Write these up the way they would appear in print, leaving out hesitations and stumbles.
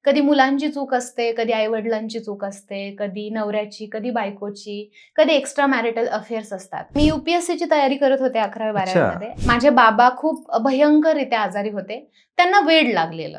कधी मुलांची चूक असते, कधी आई-वडिलांची चूक असते, कधी नवऱ्याची, कधी बायकोची, कधी एक्स्ट्रा मॅरिटल अफेअर्स असतात. मी UPSCची तयारी करत होते 11वी-12वी अच्छा. मध्ये. माझे बाबा खूप भयंकररित्या आजारी होते. त्यांना वेड लागलेलं.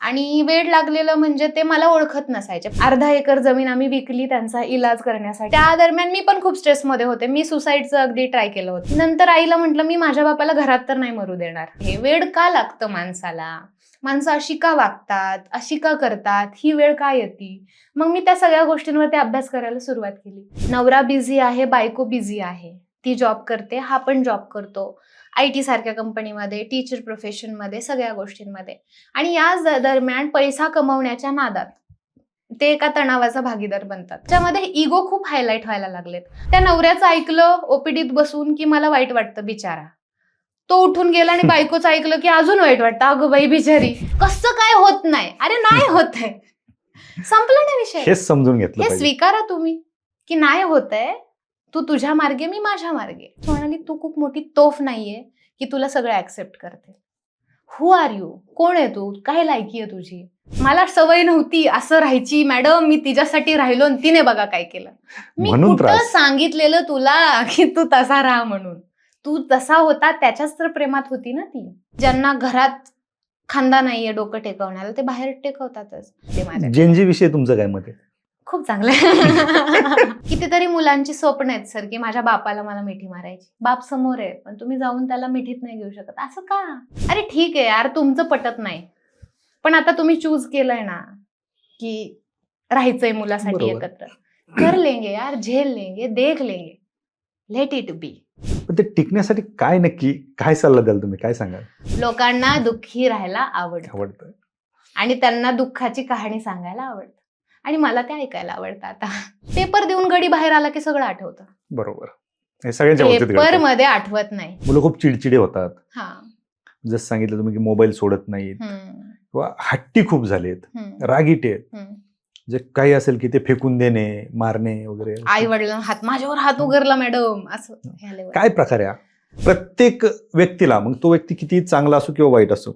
आणि वेड लागलेलं म्हणजे ते मला ओळखत नसायचे. अर्धा एकर जमीन आम्ही विकली त्यांचा इलाज करण्यासाठी. त्या दरम्यान मी पण खूप स्ट्रेसमध्ये होते. मी सुसाईडचं अगदी ट्राय केलं होतं. नंतर आईला म्हटलं, मी माझ्या बापाला घरात तर नाही मरू देणार. हे वेड का लागतं माणसाला? माणसं अशी का वागतात? अशी का करतात? ही वेळ का येते? मग मी त्या सगळ्या गोष्टींवरती अभ्यास करायला सुरुवात केली. नवरा बिझी आहे, बायको बिझी आहे. ती जॉब करते, हा पण जॉब करतो. IT सारख्या कंपनीमध्ये, टीचर प्रोफेशनमध्ये, सगळ्या गोष्टींमध्ये. आणि या दरम्यान पैसा कमवण्याच्या नादात ते एका तणावाचा भागीदार बनतात. त्याच्यामध्ये इगो खूप हायलाइट व्हायला लागलेत. त्या नवऱ्याचं ऐकलं ओपीडीत बसून की मला वाईट वाटतं बिचारा. तो उठून गेला आणि बायकोचं ऐकलं की अजून वाईट वाटतं, अगं बाई बिचारी, कसं काय होत नाही? अरे नाही होत आहे. संपला ना विषय. हेच समजून घेतलं हे पाहिजे. स्वीकारा तुम्ही की नाही होतंय. तू तुझ्या मार्गे, मी माझ्या मार्गे. ती म्हणाली, तू खूप मोठी तोफ नाहीये की तुला सगळं ऍक्सेप्ट करते. हु आर यू? कोण आहे तू? काय लायकी आहे तुझी? मला सवय नव्हती असं राहायची मॅडम, मी तिच्यासाठी राहिलो आणि तिने बघा काय केलं. मी म्हणून कुठं त्रास. सांगितलेलं तुला की तू तसा राहा म्हणून? तू तसा होता त्याच्याच तर प्रेमात होती ना ती. ज्यांना घरात खांदा नाहीये डोकं टेकवण्याला, ते बाहेर टेकवतातच. ते माझ्या जेनजी विषयी तुमचं काय मत आहे? खूप चांगलं आहे. कितीतरी मुलांची स्वप्न आहेत सर की माझ्या बापाला मला मिठी मारायची. बाप समोर आहे पण तुम्ही जाऊन त्याला मिठीत नाही घेऊ शकत. असं का? अरे ठीक आहे यार, तुमचं पटत नाही. पण आता तुम्ही चूज केलंय ना की राहायचंय मुलासाठी बरोबर. एकत्र. कर लेंगे यार, झेल लेंगे, देख लेंगे. Let it be. पण ते टिकण्यासाठी काय नक्की काय सल्ला द्याल तुम्ही? काय सांगाल? लोकांना दुःखी राहायला आवडतं आणि त्यांना दुःखाची कहाणी सांगायला आवडतं. आणि मला ते ऐकायला आवडतं. आता पेपर देऊन गडी बाहेर आला की सगळं आठवतं. बरोबर. हे सगळ्यांच्या बाबतीत पेपर घडतं. मध्ये आठवत नाही. मुलं खूप चिडचिडे होतात. हा. जसं सांगितलं तुम्ही की मोबाईल सोडत नाहीत किंवा हट्टी खूप झालेत, रागीट आहेत. जे काही असेल की ते फेकून देणे, मारणे वगैरे. आई वडिलांना माझ्यावर हात उघडला मॅडम असं. काय प्रकार आहे? प्रत्येक व्यक्तीला, मग तो व्यक्ती किती चांगला असो किंवा वाईट असो,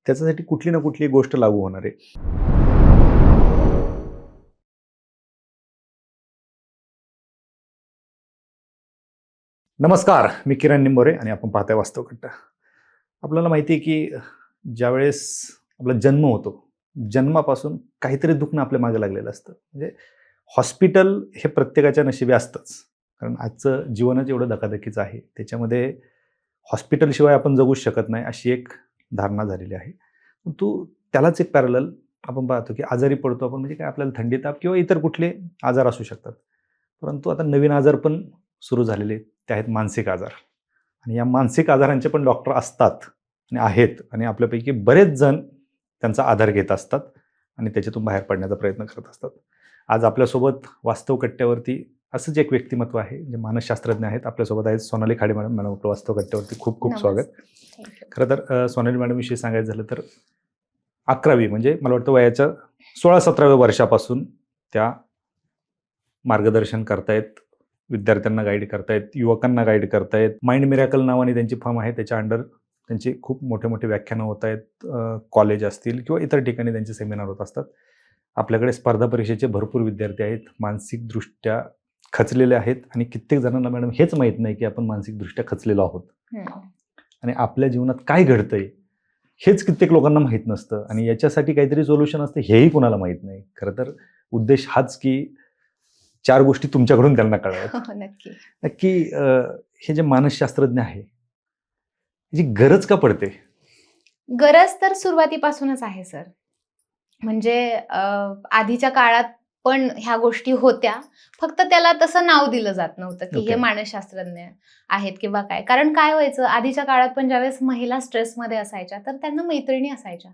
त्याच्यासाठी कुठली ना कुठली गोष्ट लागू होणार आहे. नमस्कार, मी किरण निंबोरे आणि आपण पाहताय वास्तव कट्टा. आपल्याला माहिती आहे की ज्यावेळेस आपला जन्म होतो, जन्मापासून काहीतरी दुखणं आपल्या मागे लागलेलं असतं. म्हणजे हॉस्पिटल हे प्रत्येकाच्या नशिबी असतंच, कारण आजचं जीवनच एवढं धकाधकीचं आहे. त्याच्यामध्ये हॉस्पिटलशिवाय आपण जगूच शकत नाही अशी एक धारणा झालेली आहे. परंतु त्यालाच एक पॅरलल आपण पाहतो की आजारी पडतो आपण, म्हणजे काय आपल्याला थंडी ताप किंवा इतर कुठले आजार असू शकतात. परंतु आता नवीन आजार पण सुरू झालेले, ते आहेत मानसिक आजार. आणि या मानसिक आजारांचे पण डॉक्टर असतात आणि आहेत, आणि आपल्यापैकी बरेच जण त्यांचा आधार घेत असतात आणि त्याच्यातून बाहेर पडण्याचा प्रयत्न करत असतात. आज आपल्यासोबत वास्तव कट्ट्यावरती असंच एक व्यक्तिमत्व आहे, जे मानसशास्त्रज्ञ आहेत. आपल्यासोबत आहेत सोनाली खाडे मॅडम. मॅडम, आपलं वास्तव कट्ट्यावरती खूप खूप स्वागत. खरं तर सोनाली मॅडम विषयी सांगायचं झालं तर 11वी म्हणजे मला वाटतं वयाच्या 16-17व्या वर्षापासून त्या मार्गदर्शन करतायत, विद्यार्थ्यांना गाईड करतायत, युवकांना गाईड करतायत. माइंड मिरॅकल नावाने त्यांची फर्म आहे, त्याच्या अंडर त्यांची खूप मोठे मोठे व्याख्यानं होत आहेत. कॉलेज असतील किंवा इतर ठिकाणी त्यांचे सेमिनार होत असतात. आपल्याकडे स्पर्धा परीक्षेचे भरपूर विद्यार्थी आहेत, मानसिकदृष्ट्या खचलेले आहेत, आणि कित्येक जणांना मॅडम हेच माहीत नाही की आपण मानसिकदृष्ट्या खचलेलो आहोत. आणि आपल्या जीवनात काय घडतंय हेच कित्येक लोकांना माहीत नसतं, आणि याच्यासाठी काहीतरी सोल्युशन असतं हेही कोणाला माहीत नाही. खरं तर उद्देश हाच की 4 गोष्टी तुमच्याकडून त्यांना कळाव्यात. नक्की हे जे मानसशास्त्रज्ञ आहे, याची गरज का पडते? गरज तर सुरुवातीपासूनच आहे सर. म्हणजे आधीच्या काळात पण ह्या गोष्टी होत्या, फक्त त्याला तसं नाव दिलं जात नव्हतं की हे मानसशास्त्रज्ञ आहेत किंवा काय. कारण काय व्हायचं, आधीच्या काळात पण ज्यावेळेस महिला स्ट्रेसमध्ये असायच्या तर त्यांना मैत्रिणी असायच्या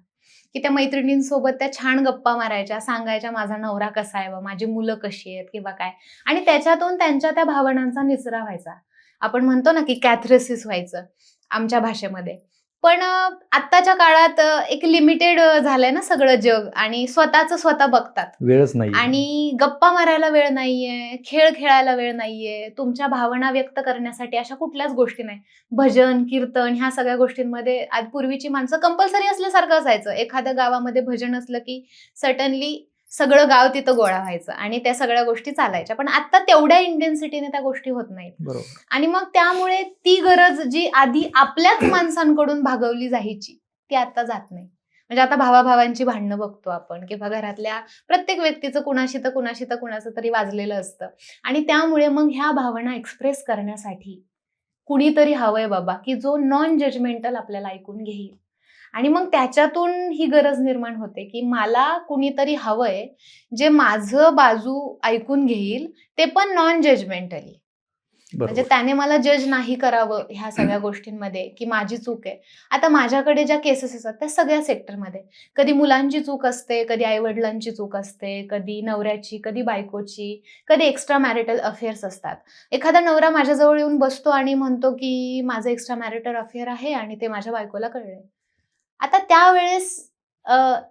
की त्या मैत्रिणींसोबत त्या छान गप्पा मारायच्या, सांगायच्या माझा नवरा कसा आहे, माझी मुलं कशी आहेत किंवा काय, आणि त्याच्यातून त्यांच्या त्या भावनांचा निचरा व्हायचा. आपण म्हणतो ना की कॅथरेसिस व्हायचं आमच्या भाषेमध्ये. पण आत्ताच्या काळात एक लिमिटेड झालंय ना सगळं जग, आणि स्वतःचं स्वतः बघतात. वेळच नाही. आणि गप्पा मारायला वेळ नाहीये, खेळ खेळायला वेळ नाहीये, तुमच्या भावना व्यक्त करण्यासाठी अशा कुठल्याच गोष्टी नाही. भजन, कीर्तन ह्या सगळ्या गोष्टींमध्ये पूर्वीची माणसं कंपल्सरी असल्यासारखं असायचं. एखाद्या गावामध्ये भजन असलं की सडनली सगळं गाव तिथं गोळा व्हायचं आणि त्या सगळ्या गोष्टी चालायच्या. पण आता तेवढ्या इंटेन्सिटीने त्या गोष्टी होत नाहीत. बरोबर. आणि मग त्यामुळे ती गरज जी आधी आपल्याच माणसांकडून भागवली जायची ती आता जात नाही. म्हणजे आता भावाभावांची भांडणं बघतो आपण, किंवा घरातल्या प्रत्येक व्यक्तीचं कुणाचं तरी वाजलेलं असतं. आणि त्यामुळे मग ह्या भावना एक्सप्रेस करण्यासाठी कुणीतरी हवंय बाबा, की जो नॉन जजमेंटल आपल्याला ऐकून घेईल. आणि मग त्याच्यातून ही गरज निर्माण होते, की मला कुणीतरी हवंय जे माझं बाजू ऐकून घेईल, ते पण नॉन जजमेंटली. म्हणजे बरोबर. त्याने मला जज नाही करावं ह्या सगळ्या गोष्टींमध्ये, की माझी चूक आहे. आता माझ्याकडे ज्या केसेस असतात त्या सगळ्या सेक्टरमध्ये, कधी मुलांची चूक असते, कधी आईवडिलांची चूक असते, कधी नवऱ्याची, कधी बायकोची, कधी एक्स्ट्रा मॅरिटल अफेअर्स असतात. एखादा नवरा माझ्याजवळ येऊन बसतो आणि म्हणतो की माझं एक्स्ट्रा मॅरिटल अफेअर आहे आणि ते माझ्या बायकोला कळलंय. आता त्यावेळेस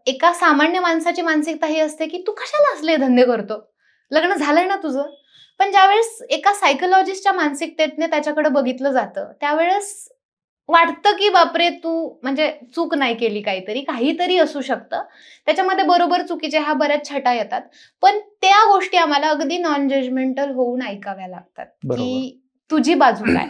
एका सामान्य माणसाची मानसिकता ही असते, की तू कशाला असले धंदे करतो? लग्न झालंय ना तुझं? पण ज्यावेळेस एका सायकोलॉजिस्टच्या मानसिकतेने त्याच्याकडे बघितलं जातं, त्यावेळेस वाटतं की बापरे, तू म्हणजे चूक नाही केली, काहीतरी असू शकतं. त्याच्यामध्ये बरोबर चुकीचे ह्या बऱ्याच छटा येतात. पण त्या गोष्टी आम्हाला अगदी नॉन जजमेंटल होऊन ऐकाव्या लागतात, बरोबर. की तुझी बाजू काय?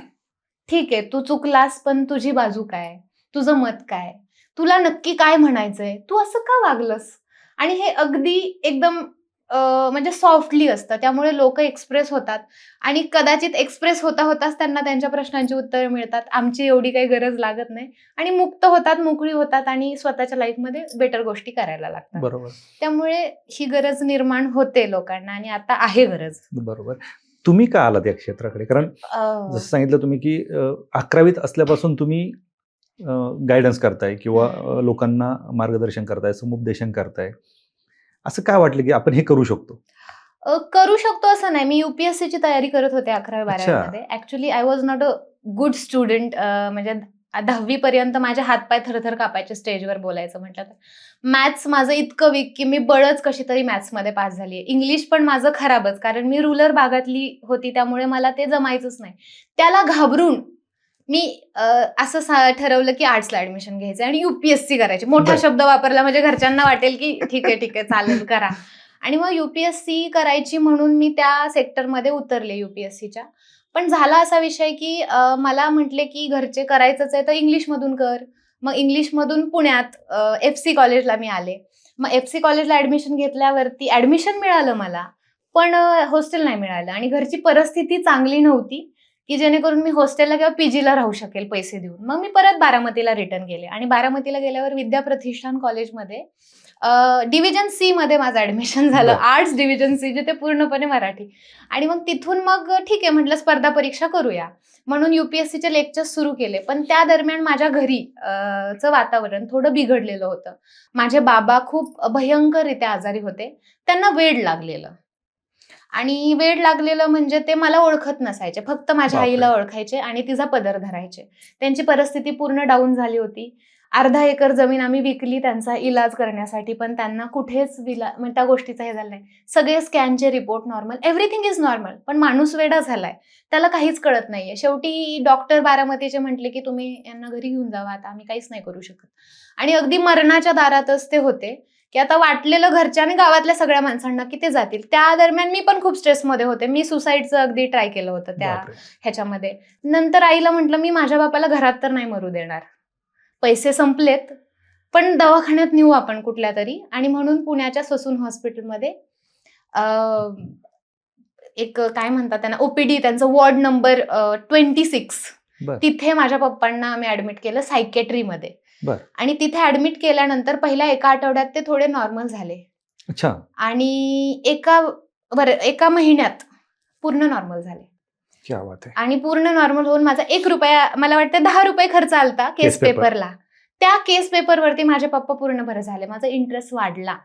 ठीक आहे, तू चुकलास, पण तुझी बाजू काय? तुझं मत काय? तुला नक्की काय म्हणायचंय? तू असं का वागलंस? आणि हे अगदी एकदम म्हणजे सॉफ्टली असतं. त्यामुळे लोकं एक्सप्रेस होतात आणि कदाचित एक्सप्रेस होताच त्यांना त्यांच्या प्रश्नांची उत्तरं मिळतात. आमची एवढी काही गरज लागत नाही आणि मुक्त होतात, मोकळी होतात आणि स्वतःच्या लाईफमध्ये बेटर गोष्टी करायला लागतात. बरोबर. त्यामुळे ही गरज निर्माण होते लोकांना आणि आता आहे गरज. बरोबर. तुम्ही का आलात या क्षेत्राकडे? कारण जसं सांगितलं तुम्ही की 11वीत असल्यापासून तुम्ही गायडन्स करताय किंवा लोकांना मार्गदर्शन करताय, समुपदेशन करताय. असं काय वाटलं की आपण हे करू शकतो? करू शकतो असं नाही. मी UPSCची तयारी करत होते 11वी-12वी अच्छा. मध्ये. Actually I was not a good student. म्हणजे 10वी पर्यंत माझे हातपाय थरथर कापायचे स्टेजवर बोलायचं म्हटलं तर. मॅथ्स माझं इतकं वीक की मी बळच कशी तरी मॅथ्समध्ये पास झाली आहे. इंग्लिश पण माझं खराबच, कारण मी रुरल भागातली होती, त्यामुळे मला ते जमायचंच नाही. त्याला घाबरून मी असं ठरवलं की आर्ट्सला ॲडमिशन घ्यायचं आणि UPSC करायची. मोठा बरं. शब्द वापरला म्हणजे घरच्यांना वाटेल की ठीक आहे, चालेल, करा. आणि मग UPSC करायची म्हणून मी त्या सेक्टरमध्ये उतरले UPSCच्या. पण झाला असा विषय की मला म्हटले की घरचे करायचंच आहे तर इंग्लिशमधून कर. मग इंग्लिशमधून पुण्यात FC कॉलेजला मी आले. मग FC कॉलेजला ॲडमिशन घेतल्यावरती ॲडमिशन मिळालं मला, पण हॉस्टेल नाही मिळालं आणि घरची परिस्थिती चांगली नव्हती की जेणेकरून मी हॉस्टेलला किंवा PGला राहू शकेल पैसे देऊन. मग मी परत बारामतीला रिटर्न गेले आणि बारामतीला गेल्यावर विद्याप्रतिष्ठान कॉलेजमध्ये डिव्हिजन C मध्ये माझं ॲडमिशन झालं. बरं. आर्ट्स डिव्हिजन C, जिथे पूर्णपणे मराठी. आणि मग तिथून मग ठीक आहे म्हटलं स्पर्धा परीक्षा करूया. म्हणून UPSCचे लेक्चर्स सुरू केले. पण त्या दरम्यान माझ्या घरी चं वातावरण थोडं बिघडलेलं होतं. माझे बाबा खूप भयंकररित्या आजारी होते. त्यांना वेड लागलेलं. आणि वेड लागलेलं म्हणजे ते मला ओळखत नसायचे. फक्त माझ्या बापरे! आईला ओळखायचे आणि तिचा पदर धरायचे. त्यांची परिस्थिती पूर्ण डाऊन झाली होती. अर्धा एकर जमीन आम्ही विकली त्यांचा इलाज करण्यासाठी, पण त्यांना कुठेच म्हणजे त्या गोष्टीचं हे झालं नाही. सगळे स्कॅनचे report normal, everything is normal. पण माणूस वेडा झालाय. त्याला काहीच कळत नाहीये. शेवटी डॉक्टर बारामतीचे म्हटले की तुम्ही यांना घरी घेऊन जावा, आता आम्ही काहीच नाही करू शकत. आणि अगदी मरणाच्या दारातच ते होते, की आता वाटलेलं घरच्या आणि गावातल्या सगळ्या माणसांना की ते जातील. त्या दरम्यान मी पण खूप स्ट्रेसमध्ये होते. मी सुसाईडचं अगदी ट्राय केलं होतं त्या बापरे! ह्याच्यामध्ये. नंतर आईला म्हटलं, मी माझ्या बापाला घरात तर नाही मरू देणार. पैसे संपलेत, पण दवाखान्यात नेऊ आपण कुठल्यातरी. आणि म्हणून पुण्याच्या ससून हॉस्पिटलमध्ये एक काय म्हणतात त्यांना, OPD, त्यांचं वॉर्ड नंबर 26, बरं. तिथे माझ्या पप्पांना आम्ही ॲडमिट केलं सायकॅट्रीमध्ये. बरं. आणि तिथे ॲडमिट केल्यानंतर पहिल्या एका आठवड्यात ते थोडे नॉर्मल झाले. अच्छा. आणि एका महिन्यात पूर्ण नॉर्मल झाले. क्या बात है! आणि पूर्ण नॉर्मल होऊन माझा ₹1, मला वाटतं ₹10 खर्च आलता केस पेपर. पेपरला. त्या केस पेपरवरती माझे पप्पा पूर्ण बरे झाले. माझा इंटरेस्ट वाढला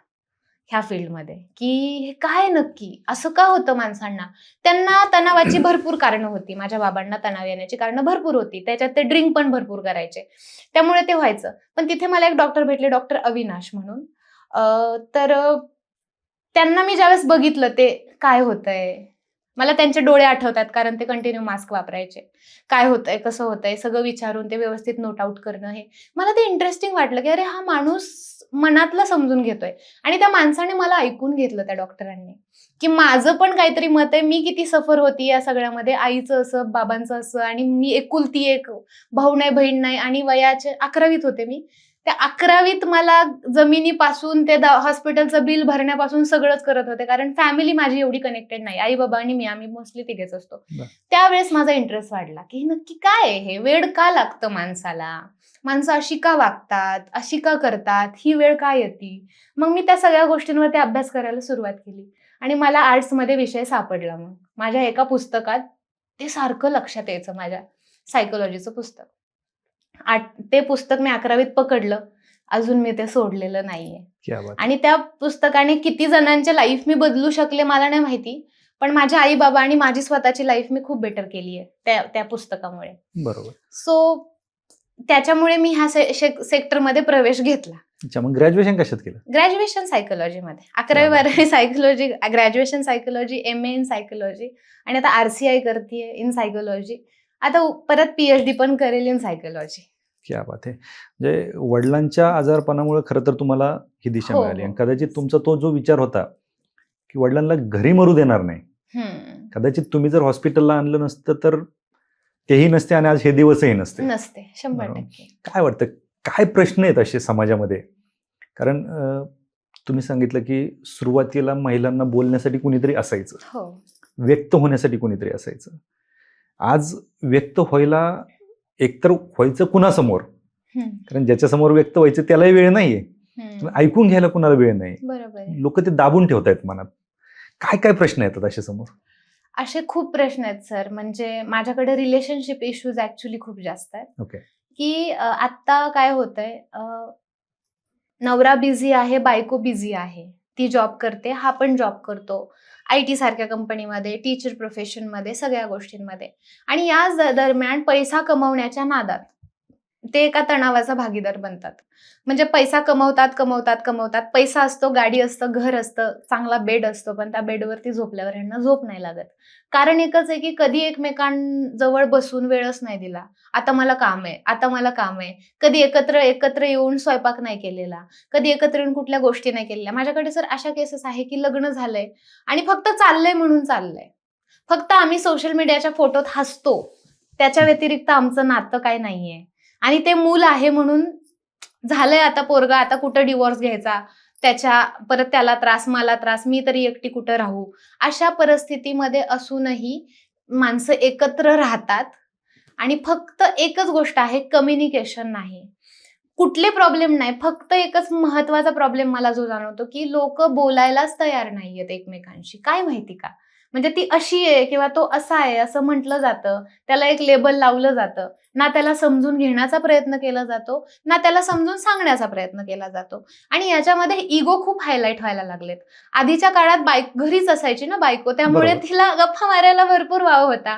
ह्या फील्डमध्ये, की हे काय नक्की असं का होतं माणसांना. त्यांना तणावाची भरपूर कारणं होती. माझ्या बाबांना तणाव येण्याची कारणं भरपूर होती. त्याच्यात ते ड्रिंक पण भरपूर करायचे, त्यामुळे ते व्हायचं. पण तिथे मला एक डॉक्टर भेटले, डॉक्टर अविनाश म्हणून. तर त्यांना मी ज्यावेळेस बघितलं ते काय होतंय, मला त्यांचे डोळे आठवतात, कारण ते कंटिन्यू मास्क वापरायचे. काय होतंय, कसं होतंय, सगळं विचारून ते व्यवस्थित नोट आउट करणं, हे मला ते इंटरेस्टिंग वाटलं, की अरे हा माणूस मनातलं समजून घेतोय. आणि त्या माणसाने मला ऐकून घेतलं, त्या डॉक्टरांनी, की माझं पण काहीतरी मत आहे, मी किती सफर होती या सगळ्यामध्ये, आईचं असं, बाबांचं असं, आणि मी एकुलती एक, भाऊ नाही, बहीण नाही, आणि वयाचे 11वीत होते मी. त्या 11वीत मला जमिनीपासून ते हॉस्पिटलचं बिल भरण्यापासून सगळंच करत होते, कारण फॅमिली माझी एवढी कनेक्टेड नाही. आई बाबा आणि मी, आम्ही मोस्टली तिघेच असतो. त्यावेळेस माझा इंटरेस्ट वाढला, की नक्की काय आहे हे, वेड का लागतं माणसाला, माणसं अशी का वागतात, अशी का करतात, ही वेळ का येते. मग मी त्या सगळ्या गोष्टींवरती अभ्यास करायला सुरुवात केली, आणि मला आर्ट्समध्ये विषय सापडला. मग माझ्या एका पुस्तकात ते सारखं लक्षात यायचं, माझ्या सायकोलॉजीचं पुस्तक. ते पुस्तक मी 11वीत पकडलं, अजून मी ते सोडलेलं नाहीये. क्या बात. आणि त्या पुस्तकाने किती जणांचे लाईफ मी बदलू शकले मला नाही माहिती, पण माझ्या आई बाबा आणि माझी स्वतःची लाईफ मी खूप बेटर केली आहे त्या पुस्तकामुळे. बरोबर. सो त्याच्यामुळे मी ह्या सेक्टरमध्ये प्रवेश घेतला. अच्छा, मग ग्रॅज्युएशन कशात केलं? ग्रॅज्युएशन सायकोलॉजीमध्ये, 11वी-12वी psychology, graduation psychology, MA in psychology, आणि आता RCI करतेय इन सायकोलॉजी. आता परत PhD पण करेल इन सायकोलॉजी. क्या बात आहे. म्हणजे वडिलांच्या आजारपणामुळे खरं तर तुम्हाला ही दिशा हो, मिळाली, हो. आणि कदाचित तुमचा तो जो विचार होता की वडिलांना घरी मरू देणार नाही, कदाचित तुम्ही जर हॉस्पिटलला आणलं नसतं तर तेही नसते, आणि आज हे दिवसही नसते. नसते, 100%. काय वाटतं, काय प्रश्न आहेत असे समाजामध्ये? कारण तुम्ही सांगितलं की सुरुवातीला महिलांना बोलण्यासाठी कुणीतरी असायचं, हो. व्यक्त होण्यासाठी कुणीतरी असायचं. आज व्यक्त व्हायला एकतर व्हायचं कुणासमोर, कारण ज्याच्यासमोर व्यक्त व्हायचं त्यालाही वेळ नाहीये, ऐकून घ्यायला कुणाला वेळ नाही. बरोबर. लोक ते दाबून ठेवतायत मनात. काय काय प्रश्न येतात असे समोर? असे खूप प्रश्न आहेत सर. म्हणजे माझ्याकडे रिलेशनशिप इश्यूज ऍक्च्युली खूप जास्त आहेत. ओके. की आता काय होतंय, नवरा बिझी आहे, बायको बिझी आहे, ती जॉब करते, हा पण जॉब करतो, IT सारख्या कंपनीमध्ये, टीचर प्रोफेशनमध्ये, सगळ्या गोष्टींमध्ये. आणि या दरम्यान पैसा कमवण्याच्या नादात ते एका तणावाचा भागीदार बनतात. म्हणजे पैसा कमवतात कमवतात कमवतात, पैसा असतो, गाडी असतं, घर असतं, चांगला बेड असतो, पण त्या बेडवरती झोपल्यावर ह्यांना झोप नाही लागत. कारण एकच आहे की कधी एकमेकांजवळ बसून वेळच नाही दिला. आता मला काम आहे, आता मला काम आहे. कधी एकत्र येऊन स्वयंपाक नाही केलेला, कधी एकत्र येऊन कुठल्या गोष्टी नाही केलेल्या. माझ्याकडे सर अशा केसेस आहे की लग्न झालंय आणि फक्त चाललंय म्हणून चाललंय. फक्त आम्ही सोशल मीडियाच्या फोटोत हसतो, त्याच्या व्यतिरिक्त आमचं नातं काय नाहीये. आणि ते मूल आहे म्हणून झालंय आता पोरगा, आता कुठं डिवोर्स घ्यायचा, परत त्याला त्रास, मला त्रास, मी तरी एकटी कुठं राहू. अशा परिस्थितीमध्ये असूनही माणसं एकत्र राहतात, आणि फक्त एकच गोष्ट आहे, कम्युनिकेशन नाही. कुठले प्रॉब्लेम नाही, फक्त एकच महत्वाचा प्रॉब्लेम मला जो जाणवतो, की लोक बोलायलाच तयार नाहीयेत एकमेकांशी. काय माहिती का? म्हणजे ती अशी आहे किंवा तो असा आहे असं म्हटलं जातं, त्याला एक लेबल लावलं जातं. ना त्याला समजून घेण्याचा प्रयत्न केला जातो, ना त्याला समजून सांगण्याचा प्रयत्न केला जातो. आणि याच्यामध्ये इगो खूप हायलाइट व्हायला लागलेत. आधीच्या काळात घरीच असायची ना बायको, त्यामुळे बरोबर. तिला गप्पा मारायला भरपूर वाव होता.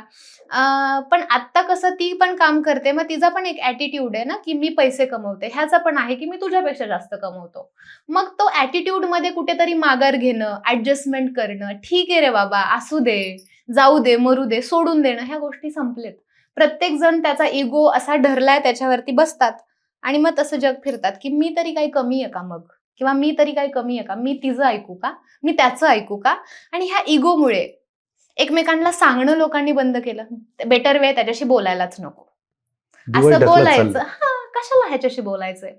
पण आता कसं, ती पण काम करते, मग तिचा पण एक ऍटिट्यूड आहे ना, की मी पैसे कमवते, ह्याचा पण आहे की मी तुझ्यापेक्षा जास्त कमवतो. मग तो ऍटिट्यूड मध्ये कुठेतरी माघार घेणं, ऍडजस्टमेंट करणं, ठीक आहे रे बाबा, असू दे, जाऊ दे, मरू दे, सोडून देणं, ह्या गोष्टी संपलेत. प्रत्येक जण त्याचा इगो असा धरलाय, त्याच्यावरती बसतात, आणि मग तसं जग फिरतात, की मी तरी काही कमी आहे का मग, किंवा मी तरी काही कमी आहे का, मी तिचं ऐकू का, मी त्याचं ऐकू का. आणि ह्या इगोमुळे एकमेकांना सांगणं लोकांनी बंद केलं. बेटर वे, त्याच्याशी बोलायलाच नको, दिवस असं ढकलत बोलायचं. चाललंय. कशाला ह्याच्याशी बोलायचंय,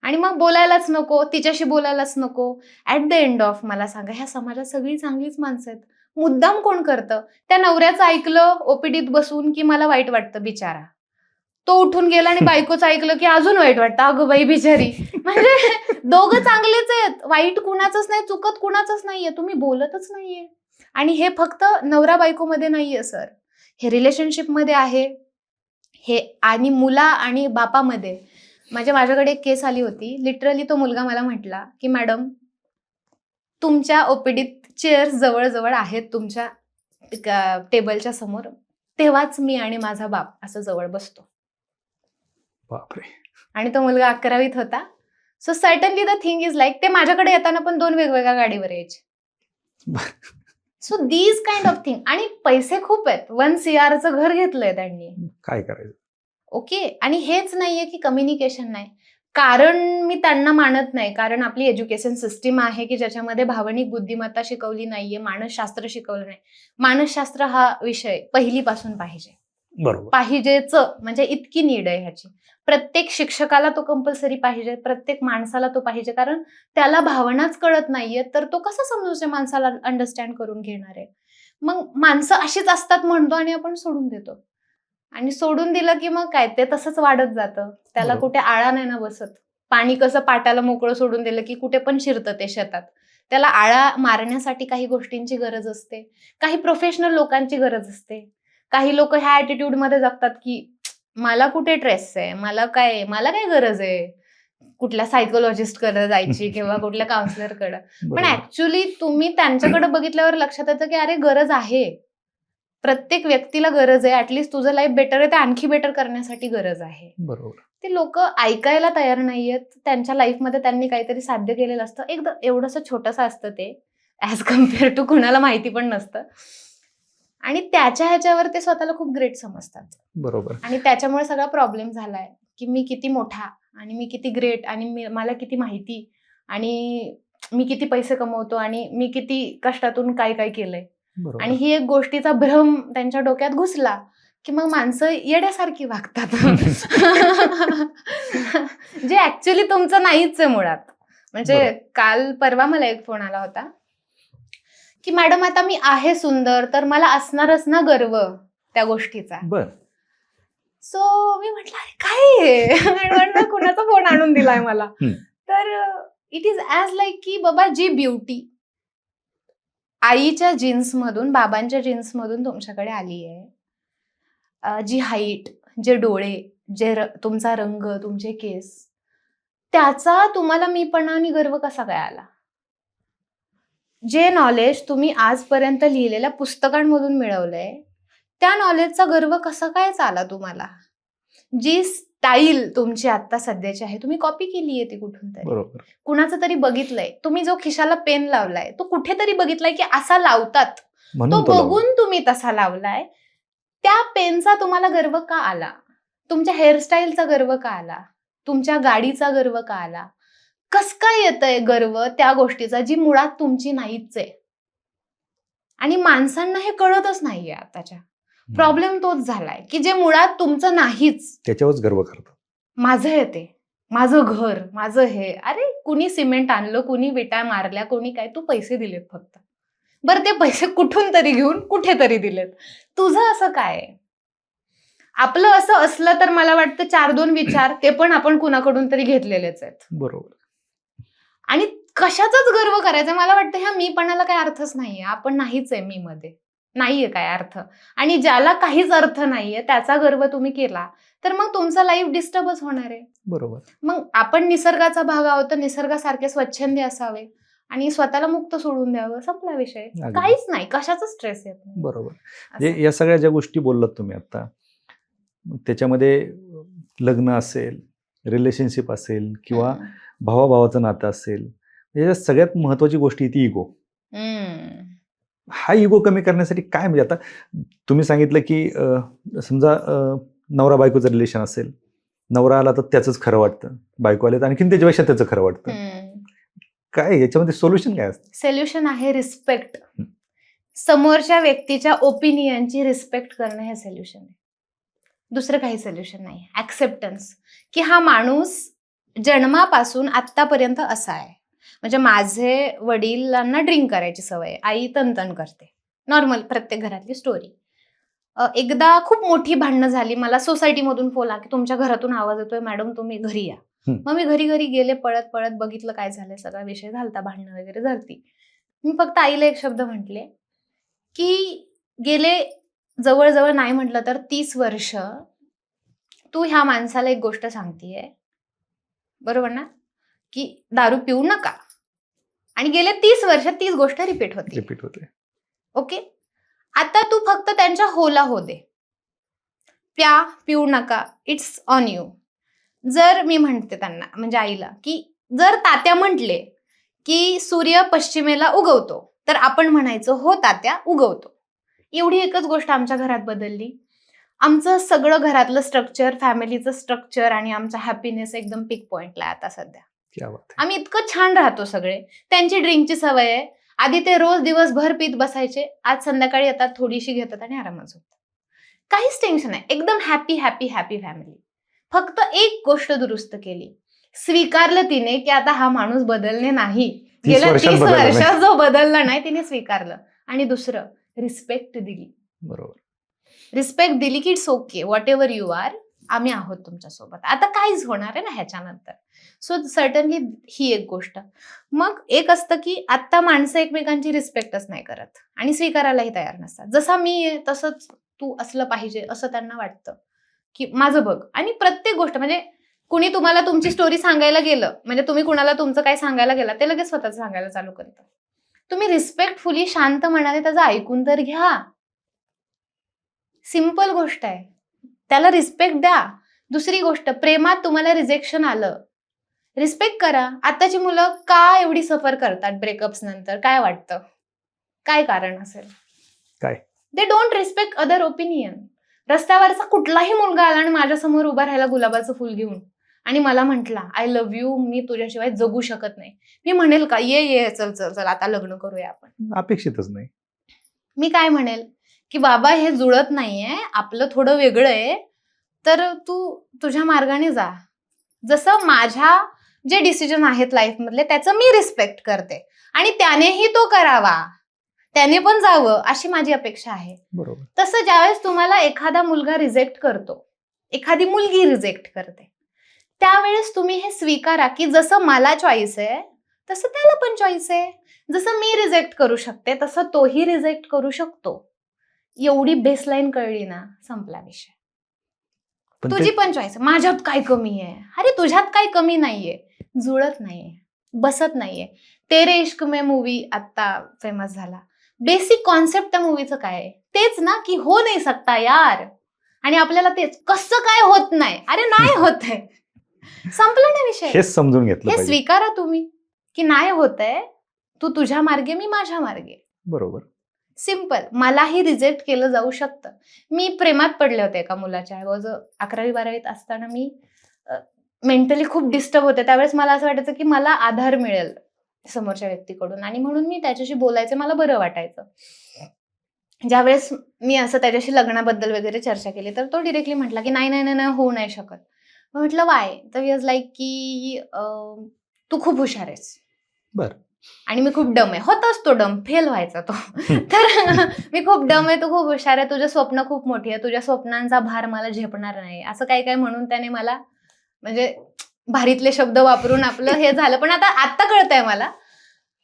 आणि मग बोलायलाच नको, तिच्याशी बोलायलाच नको. ऍट द एंड ऑफ मला सांगा, ह्या समाजात सगळी चांगलीच माणसं आहेत. मुद्दाम कोण करतं? त्या नवऱ्याचं ऐकलं ओपीडीत बसून की मला वाईट वाटतं बिचारा, तो उठून गेला, आणि बायकोचं ऐकलं की अजून वाईट वाटतं, अगं बाई बिचारी. म्हणजे दोघं चांगलेच आहेत, वाईट कुणाचंच नाही, चुकत कुणाचंच नाहीये, तुम्ही बोलतच नाहीये. आणि हे फक्त नवरा बायकोमध्ये नाहीये सर, हे रिलेशनशिप मध्ये आहे, हे आणि मुला आणि बापामध्ये. म्हणजे माझ्याकडे एक केस आली होती, लिटरली तो मुलगा मला म्हटला की मॅडम, तुमच्या ओपीडीत चेअर्स जवळजवळ आहेत तुमच्या टेबलच्या समोर, तेव्हाच मी आणि माझा बाप असं जवळ बसतो. बापरे. आणि तो मुलगा 11वीत होता. So certainly the thing is like, ते माझ्याकडे येताना पण 2 वेगवेगळ्या गाडीवर यायचे. So these kind of thing. आणि पैसे खूप आहेत. 1 CRचं घर घेतलंय त्यांनी. काय करायचं. ओके. आणि हेच नाहीये की कम्युनिकेशन नाही. कारण मी त्यांना मानत नाही. कारण आपली एज्युकेशन सिस्टीम आहे की ज्याच्यामध्ये भावनिक बुद्धिमत्ता शिकवली नाहीये, मानसशास्त्र शिकवलं नाही. मानसशास्त्र हा विषय पहिलीपासून पाहिजे. बरोबर. पाहिजेच, म्हणजे इतकी नीड आहे ह्याची. प्रत्येक शिक्षकाला तो कंपल्सरी पाहिजे, प्रत्येक माणसाला तो पाहिजे. कारण त्याला भावनाच कळत नाहीये तर तो कसा समजूच्या माणसाला अंडरस्टँड करून घेणार आहे. मग माणसं अशीच असतात म्हणतो आणि आपण सोडून देतो. आणि सोडून दिलं की मग काय, ते तसंच वाढत जातं. त्याला बरोबर. कुठे आळा नाही ना बसत. पाणी कसं पाटाला मोकळं सोडून दिलं की कुठे पण शिरतं ते शेतात. त्याला आळा मारण्यासाठी काही गोष्टींची गरज असते, काही प्रोफेशनल लोकांची गरज असते. काही लोक ह्या ऍटिट्यूड मध्ये जगतात की मला कुठे स्ट्रेस आहे, मला काय गरज आहे कुठल्या सायकोलॉजिस्ट कडे जायची किंवा कुठल्या काउन्सिलर कडे. पण बरोबर. ऍक्च्युली तुम्ही त्यांच्याकडे बघितल्यावर लक्षात येतं की अरे गरज आहे, प्रत्येक व्यक्तीला गरज आहे. ऍटलीस्ट तुझं लाईफ बेटर आहे ते आणखी बेटर करण्यासाठी गरज आहे. बरोबर. ते लोक ऐकायला तयार नाहीयेत. त्यांच्या लाईफमध्ये त्यांनी काहीतरी साध्य केलेलं असतं. एकदा एवढंसं छोटंसं असतं ते, ऍज कम्पेअर टू कुणाला माहिती पण नसतं. आणि त्याच्या ह्याच्यावर ते स्वतःला खूप ग्रेट समजतात. बरोबर. आणि त्याच्यामुळे सगळा प्रॉब्लेम झालाय की मी किती मोठा आणि मी किती ग्रेट आणि मला किती माहिती आणि मी किती पैसे कमवतो आणि मी किती कष्टातून काय काय केलंय. बरोबर. आणि ही एक गोष्टीचा भ्रम त्यांच्या डोक्यात घुसला की मग माणसं येड्यासारखी वागतात. जे ऍक्च्युली तुमचं नाहीच आहे मुळात. म्हणजे बरोबर. काल परवा मला एक फोन आला होता की मॅडम आता मी आहे सुंदर तर मला असणारच ना गर्व त्या गोष्टीचा. बर. सो मी म्हटलं अरे काय म्हटलं कुणाचा फोन आणून दिलाय मला. हम्म. तर इट इज ऍज लाईक की बाबा जी ब्युटी आईच्या जीन्स मधून बाबांच्या जीन्स मधून तुमच्याकडे आली आहे, जी हाईट, जे डोळे, तुमचा रंग, तुमचे केस, त्याचा तुम्हाला मीपणा आणि गर्व कसा काय आला. जे नॉलेज तुम्ही आजपर्यंत लिहिलेल्या पुस्तकांमधून मिळवलंय त्या नॉलेजचा गर्व कसा काय आला तुम्हाला. जी स्टाईल तुमची आता सध्याची आहे तुम्ही कॉपी केली आहे ती कुठून तरी, बरोबर. कुणाचं तरी बघितलंय. तुम्ही जो खिशाला पेन लावलाय तो कुठेतरी बघितलाय की असा लावतात, तो म्हणून तो लावला. बघून तुम्ही तसा लावलाय. त्या पेनचा तुम्हाला गर्व का आला, तुमच्या हेअरस्टाईलचा गर्व का आला, तुमच्या गाडीचा गर्व का आला. कस काय येतंय गर्व त्या गोष्टीचा जी मुळात तुमची नाहीच आहे. आणि माणसांना हे कळतच नाहीये आताच्या. प्रॉब्लेम तोच झालाय की जे मुळात तुमचं नाहीच त्याच्यावरच गर्व करतात. माझं येते, माझं घर, माझं हे. अरे कुणी सिमेंट आणलं, कुणी विटा मारल्या, कोणी काय, तू पैसे दिलेत फक्त. बरं ते पैसे कुठून तरी घेऊन कुठेतरी दिलेत. तुझं असं काय. आपलं असं असलं तर मला वाटतं 4-2 विचार ते पण आपण कुणाकडून तरी घेतलेलेच आहेत. बरोबर. आणि कशाचाच गर्व करायचा. मला वाटतं ह्या मीपणाला काही अर्थच नाहीये. आपण नाहीच आहे मी मध्ये, नाहीये काय अर्थ. आणि ज्याला काहीच अर्थ नाहीये त्याचा गर्व तुम्ही केला तर मग तुमचं लाईफ डिस्टर्बच होणार आहे. बरोबर. मग आपण निसर्गाचा भाग आहोत तर निसर्गासारखे स्वच्छंदी असावे आणि स्वतःला मुक्त सोडून द्यावं, संपला विषय. अगदी. काहीच नाही, कशाचा स्ट्रेस येत नाही. बरोबर. असं. म्हणजे या सगळ्या ज्या गोष्टी बोललात तुम्ही आता, त्याच्यामध्ये लग्न असेल, रिलेशनशिप असेल किंवा हम्म. भावाभावाचं नातं असेल, याच्या सगळ्यात महत्वाची गोष्ट ती इगो. हम्म. हा इगो कमी करण्यासाठी काय, म्हणजे आता तुम्ही सांगितलं की समजा नवरा बायकोचं रिलेशन असेल, नवरा आला तर त्याचंच खरं वाटतं, बायको आले तर आणखीन त्याच्यापेक्षा त्याचं खरं वाटतं. काय याच्यामध्ये सोल्युशन काय असतं. सोल्युशन आहे रिस्पेक्ट. समोरच्या व्यक्तीच्या ओपिनियनची रिस्पेक्ट करणं हे सोल्युशन आहे. दुसरं काही सोल्युशन नाही. ऍक्सेप्टन्स की हा माणूस जन्मापासून आतापर्यंत असा आहे. म्हणजे माझे वडिलांना ड्रिंक करायची सवय आहे, आई तनतन करते, नॉर्मल प्रत्येक घरातली स्टोरी. एकदा खूप मोठी भांडणं झाली, मला सोसायटीमधून फोन आला की तुमच्या घरातून आवाज येतोय मॅडम तुम्ही घरी या. मग मी घरी गेले, पळत पळत बघितलं काय झालंय, सगळा विषय झालता, भांडणं वगैरे झालती. मी फक्त आईला एक शब्द म्हटले की गेले जवळजवळ नाही म्हटलं तर 30 वर्ष तू ह्या माणसाला एक गोष्ट सांगतीये, बरोबर ना, की दारू पिऊ नका. आणि गेले 30 वर्षात तीच गोष्ट रिपीट होते. ओके, आता तू फक्त त्यांच्या होला हो दे. पिऊ नका, इट्स ऑन यू. जर मी म्हणते त्यांना म्हणजे आईला की जर तात्या म्हटले की सूर्य पश्चिमेला उगवतो तर आपण म्हणायचं हो तात्या उगवतो. एवढी एकच गोष्ट आमच्या घरात बदलली. आमचं सगळं घरातलं स्ट्रक्चर, फॅमिलीचं स्ट्रक्चर आणि आमचा हॅपीनेस एकदम पिक पॉइंटला आहे आता सध्या. आम्ही इतकं छान राहतो सगळे. त्यांची ड्रिंकची सवय आहे. आधी ते रोज दिवसभर पीत बसायचे, आज संध्याकाळी येतात, थोडीशी घेतात आणि आरामात झोपतात. काहीच टेन्शन नाही, एकदम हॅपी हॅपी हॅपी फॅमिली. फक्त एक गोष्ट दुरुस्त केली, स्वीकारलं तिने की आता हा माणूस बदलणे नाही. गेल्या 30 वर्षात जो बदलला नाही तिने स्वीकारलं. आणि दुसरं, रिस्पेक्ट दिली. बरोबर, रिस्पेक्ट दिली की it's okay, whatever you are, आम्ही आहोत तुमच्यासोबत, आता काहीच होणार आहे ना ह्याच्यानंतर. सो सर्टनली ही एक गोष्ट. मग एक असतं की आता माणसं एकमेकांची रिस्पेक्टच नाही करत आणि स्वीकारायलाही तयार नसतात. जसा मी आहे तसंच तू असलं पाहिजे असं त्यांना वाटतं की माझं बघ. आणि प्रत्येक गोष्ट म्हणजे कुणी तुम्हाला तुमची स्टोरी सांगायला गेलं म्हणजे तुम्ही कुणाला तुमचं काय सांगायला गेला ते लगेच स्वतःच सांगायला चालू करतात. तुम्ही रिस्पेक्टफुली शांत मनाने त्याचं ऐकून तर घ्या. सिंपल गोष्ट आहे, त्याला रिस्पेक्ट द्या. दुसरी गोष्ट, प्रेमात तुम्हाला रिजेक्शन आलं, रिस्पेक्ट करा. आताची मुलं का एवढी सफर करतात ब्रेकअप्स नंतर, काय वाटतं, काय कारण असेल? काय? They don't respect other opinion. रस्त्यावरचा कुठलाही मुलगा आला आणि माझ्या समोर उभा राहिला गुलाबाचं फुल घेऊन आणि मला म्हटला आय लव्ह यू, मी तुझ्याशिवाय जगू शकत नाही, मी म्हणेल का ये चल चल चल आता लग्न करूया आपण? अपेक्षितच नाही. मी काय म्हणेल की बाबा हे जुळत नाहीये, आपलं थोडं वेगळं आहे, तर तू तुझ्या मार्गाने जा. जसं माझ्या जे डिसिजन आहेत लाईफ मधले त्याचं मी रिस्पेक्ट करते आणि त्यानेही तो करावा, त्याने पण जावं अशी माझी अपेक्षा आहे. बरोबर. तसं ज्यावेळेस तुम्हाला एखादा मुलगा रिजेक्ट करतो, एखादी मुलगी रिजेक्ट करते, त्यावेळेस तुम्ही हे स्वीकारा की जसं मला चॉईस आहे तसं त्याला पण चॉईस आहे. जसं मी रिजेक्ट करू शकते तसं तोही रिजेक्ट करू शकतो. एवढी बेसलाईन कळली ना, संपला विषय. तुझी पण चॉईस, माझ्यात काय कमी आहे, अरे तुझ्यात काय कमी नाहीये, जुळत नाहीये, बसत नाहीये. तेरे इश्क में मूवी आता फेमस झाला. बेसिक कॉन्सेप्ट त्या मूवीचं काय आहे? तेच ना की हो नाही सकता यार. आणि आपल्याला तेच कसं काय होत नाही, अरे नाही होत आहे, संपला ना विषय. हेच समजून घेतलं हे स्वीकारा तुम्ही की नाही होत आहे, तू तुझ्या मार्गे मी माझ्या मार्गे. बरोबर, सिंपल. मलाही रिजेक्ट केलं जाऊ शकतं. मी प्रेमात पडले होते एका मुलाच्या. 11वी-12वीत असताना मी मेंटली खूप डिस्टर्ब होते. त्यावेळेस मला असं वाटायचं की मला आधार मिळेल समोरच्या व्यक्तीकडून आणि म्हणून मी त्याच्याशी बोलायचे, मला बरं वाटायचं. ज्यावेळेस मी असं त्याच्याशी लग्नाबद्दल वगैरे चर्चा केली तर तो डिरेक्टली म्हटला की नाही नाही नाही होऊ नाही शकत. म्हटलं वाय? तर ही वॉज लाईक की तू खूप हुशार आहेस. बरं. आणि मी खूप डम आहे. होताच तो डम, फेल व्हायचा तो. तर मी खूप डम आहे, तू खूप हुशार आहे, तुझं स्वप्न खूप मोठी आहे, तुझ्या स्वप्नांचा भार मला झेपणार नाही, असं काय काय म्हणून त्याने मला म्हणजे भारीतले शब्द वापरून आपलं हे झालं. पण आता कळतंय मला.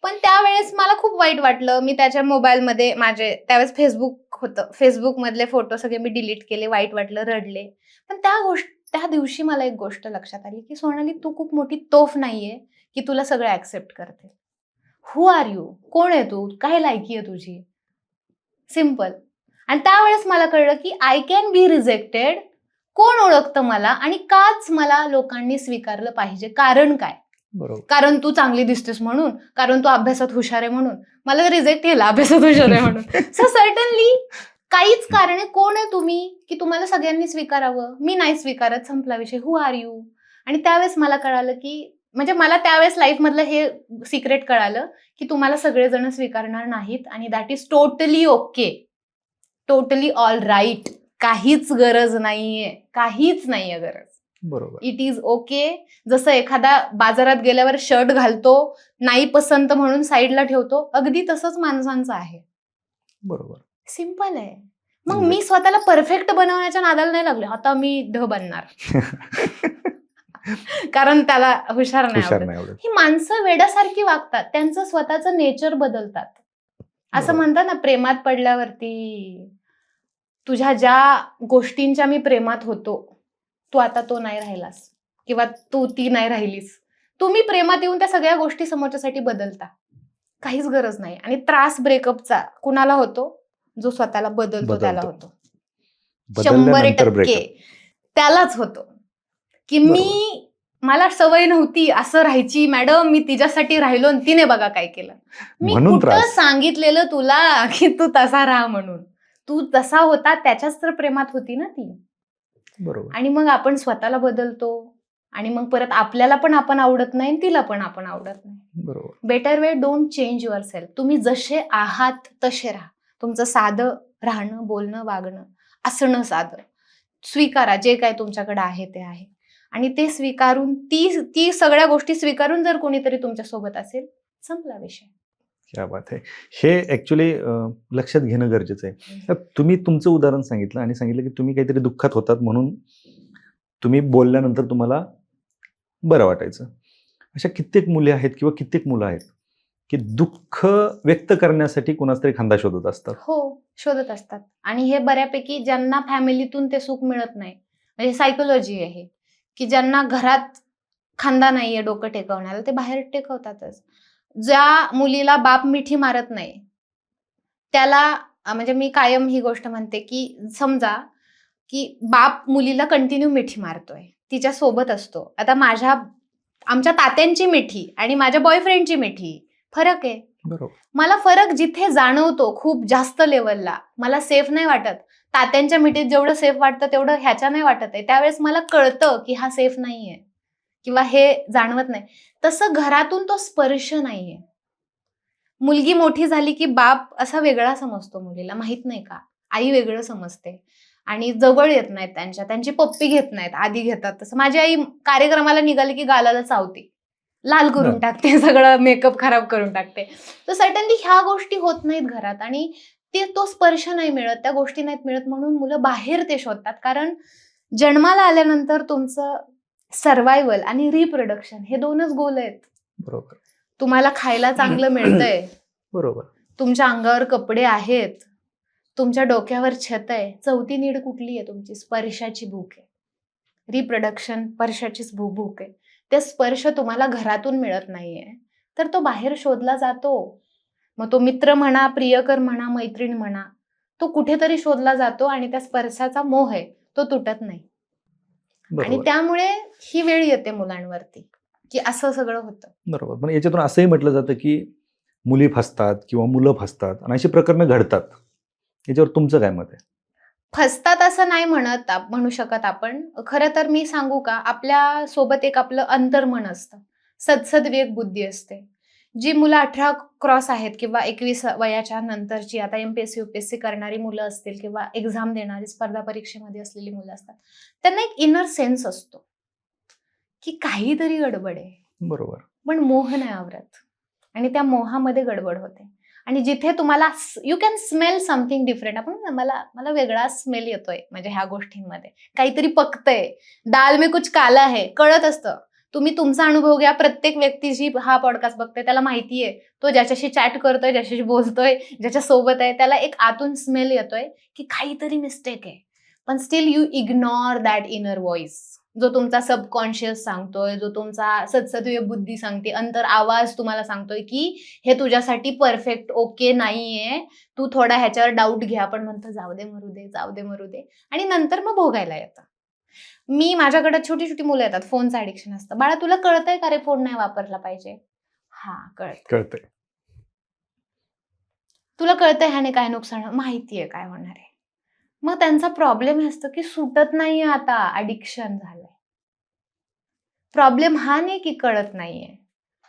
पण त्यावेळेस मला खूप वाईट वाटलं. मी त्याच्या मोबाईलमध्ये माझे त्यावेळेस फेसबुक होतं, फेसबुक मधले फोटो सगळे मी डिलीट केले. वाईट वाटलं, रडले. पण त्या दिवशी मला एक गोष्ट लक्षात आली की सोनाली, तू खूप मोठी तोफ नाहीये की तुला सगळं ऍक्सेप्ट करते. हु आर यू? कोण आहे तू? काय लायकी आहे तुझी? सिंपल. आणि त्यावेळेस मला कळलं की आय कॅन बी रिजेक्टेड. कोण ओळखतं मला आणि काच मला लोकांनी स्वीकारलं पाहिजे? कारण काय? बरोबर. कारण तू चांगली दिसतेस म्हणून, कारण तू अभ्यासात हुशार आहे म्हणून. मला रिजेक्ट केला अभ्यासात हुशार आहे म्हणून. सो सर्टनली काहीच कारण आहे. कोण आहे तुम्ही की तुम्हाला सगळ्यांनी स्वीकारावं? मी नाही स्वीकारत, संपला विषय. हु आर यू? आणि त्यावेळेस मला कळालं की म्हणजे मला त्यावेळेस लाईफ मधलं हे सिक्रेट कळालं की तुम्हाला सगळेजण स्वीकारणार नाहीत आणि that is totally okay, totally all right. काहीच गरज नाहीये, काहीच नाहीये गरज. बरोबर. It is okay. जसं एखादा बाजारात गेल्यावर शर्ट घालतो, नाही पसंत म्हणून साईडला ठेवतो, अगदी तसंच माणसांचं आहे. बरोबर, सिंपल आहे. मग मी स्वतःला परफेक्ट बनवण्याच्या नादाला नाही लागले, आता मी ढ बनणार कारण त्याला हुशार नाही आवडत. ही माणसं वेड्यासारखी वागतात, त्यांचं स्वतःचं नेचर बदलतात. असं म्हणतात ना, प्रेमात पडल्यावरती तुझ्या ज्या गोष्टींच्या मी प्रेमात होतो, तू आता तो नाही राहिलास किंवा तू ती नाही राहिलीस. तुम्ही प्रेमात येऊन त्या सगळ्या गोष्टी समोरच्यासाठी बदलता. काहीच गरज नाही. आणि त्रास ब्रेकअपचा कुणाला होतो? जो स्वतःला बदलतो त्याला बदलतो. होतो. बदलल्यानंतर 100% ब्रेकअप. त्यालाच होतो की बरोबर. मला सवय नव्हती असं राहायची मॅडम, मी तिच्यासाठी राहिलो आणि तिने बघा काय केलं. मी म्हणून कुठं त्रास. सांगितलेलं तुला की तू तसा राहा म्हणून? तू तसा होता त्याच्याच तर प्रेमात होती ना ती. बरोबर. आणि मग आपण स्वतःला बदलतो आणि मग परत आपल्याला पण आपण आवडत नाही, तिला पण आपण आवडत नाही. बरोबर. Better way, don't change your self. तुम्ही जसे आहात तसे राहा. तुमचं साधं राहणं, बोलणं, वागणं, असणं साधं. स्वीकारा जे काय तुमच्याकडे आहे ते आहे. आणि ते स्वीकारून ती सगळ्या गोष्टी स्वीकारून जर कोणीतरी तुमच्या सोबत असेल, संपला विषय. क्या बात आहे. हे ऍक्च्युली लक्षात घेणं गरजेचं आहे. तर तुम्ही तुमचं उदाहरण सांगितलं आणि सांगितलं की तुम्ही काहीतरी दुःखात होतात म्हणून तुम्ही बोलल्यानंतर तुम्हाला बरं वाटायचं. अशा कित्येक मुली आहेत किंवा कित्येक मुलं आहेत की दुःख व्यक्त करण्यासाठी कुणाचा तरी खांदा शोधत असतात. हो, शोधत असतात. आणि हे बऱ्यापैकी ज्यांना फॅमिलीतून ते सुख मिळत नाही, म्हणजे सायकोलॉजी आहे, की ज्यांना घरात खांदा नाहीये डोकं टेकवण्याला, ते बाहेर टेकवतातच. ज्या मुलीला बाप मिठी मारत नाही, त्याला म्हणजे मी कायम ही गोष्ट म्हणते की समजा की बाप मुलीला कंटिन्यू मिठी मारतोय, तिच्या सोबत असतो. आता आमच्या तात्यांची मिठी आणि माझ्या बॉयफ्रेंडची मिठी फरक आहे. बरोबर. मला फरक जिथे जाणवतो खूप जास्त लेवलला, मला सेफ नाही वाटत. तात्यांच्या मिठीत जेवढं सेफ वाटतं तेवढं ह्याच्या नाही वाटत आहे. त्यावेळेस मला कळतं की हा सेफ नाहीये किंवा हे जाणवत नाही. तसं घरातून तो स्पर्श नाहीये. मुलगी मोठी झाली की बाप असा वेगळा समजतो मुलीला, माहित नाही का? आई वेगळं समजते आणि जवळ येत नाहीत त्यांची पप्पी घेत नाहीत, आधी घेतात. तसं माझी आई कार्यक्रमाला निघाली की गालाला चावते, लाल करून टाकते, सगळं मेकअप खराब करून टाकते. तर सर्टनली ह्या गोष्टी होत नाहीत घरात आणि तो स्पर्श नाही मिळत, त्या गोष्टी नाहीत मिळत म्हणून मुलं बाहेर ते शोधतात. कारण जन्माला आल्यानंतर तुमचं सर्व्हायव्हल आणि रिप्रोडक्शन हे 2च गोल आहेत. बरोबर. तुम्हाला खायला चांगलं मिळतंय, बरोबर. तुमच्या अंगावर कपडे आहेत, तुमच्या डोक्यावर छत आहे. चौथी नीड कुठली आहे तुमची? स्पर्शाची भूक आहे. रिप्रोडक्शन स्पर्शाचीच भूक आहे. ते स्पर्श तुम्हाला घरातून मिळत नाहीये, तर तो बाहेर शोधला जातो. मग तो मित्र म्हणा, प्रियकर म्हणा, मैत्रीण म्हणा, तो कुठेतरी शोधला जातो आणि त्या स्पर्शाचा मोह आहे तो तुटत नाही. आणि त्यामुळे ही वेळ येते मुलांवरती की असं सगळं होतं. बरोबर. पण याच्यातून असंही म्हटलं जातं की मुली फसतात किंवा मुलं फसतात आणि अशी प्रकरणं घडतात. याच्यावर तुमचं काय मत आहे? फसतात असं नाही म्हणू शकत आपण. खरं तर मी सांगू का, आपल्या सोबत एक आपलं अंतर्मन असतं, सद्सद्विवेक बुद्धी असते. जी मुलं 18 क्रॉस आहेत किंवा 21 वयाच्या नंतरची, आता एमपीएससी यूपीएससी करणारी मुलं असतील किंवा एक्झाम देणारी, स्पर्धा परीक्षेमध्ये असलेली मुलं असतात, त्यांना एक इनर सेन्स असतो की काहीतरी गडबड आहे. बरोबर. पण मोह नाही आवरत आणि त्या मोहामध्ये गडबड होते. आणि जिथे तुम्हाला you can smell something different, आपण मला वेगळा स्मेल येतोय म्हणजे ह्या गोष्टींमध्ये काहीतरी पकतंय, दाल में कुछ काला है, कळत असतं. तुम्ही तुमचा अनुभव घ्या. प्रत्येक व्यक्तीशी हा पॉडकास्ट बघतोय त्याला माहितीये, तो ज्याच्याशी चॅट करतोय, ज्याच्याशी बोलतोय, ज्याच्या सोबत आहे, त्याला एक आतून स्मेल येतोय की काहीतरी मिस्टेक आहे. पण still you ignore that inner voice, जो तुमचा सबकॉन्शियस सांगतोय, जो तुमचा सद्सद्विवेक बुद्धी सांगते, अंतर आवाज तुम्हाला सांगतोय की हे तुझ्यासाठी परफेक्ट ओके नाहीये, तू थोडा ह्याच्यावर डाऊट घ्या. पण म्हणतो जाऊ दे मरू दे, जाऊ दे मरू दे, आणि नंतर मग भोगायला येतं. माझ्याकडे छोटी छोटी मुलं येतात, फोनचं ऍडिक्शन असतं. बाळा तुला कळतंय का रे फोन नाही वापरला पाहिजे? हा कळतंय. तुला कळतंय ह्याने काय नुकसान, माहितीये काय होणार आहे. मग त्यांचा प्रॉब्लेम हे असतं की सुटत नाहीये, आता ऍडिक्शन झालंय. प्रॉब्लेम हा नाही की कळत नाहीये.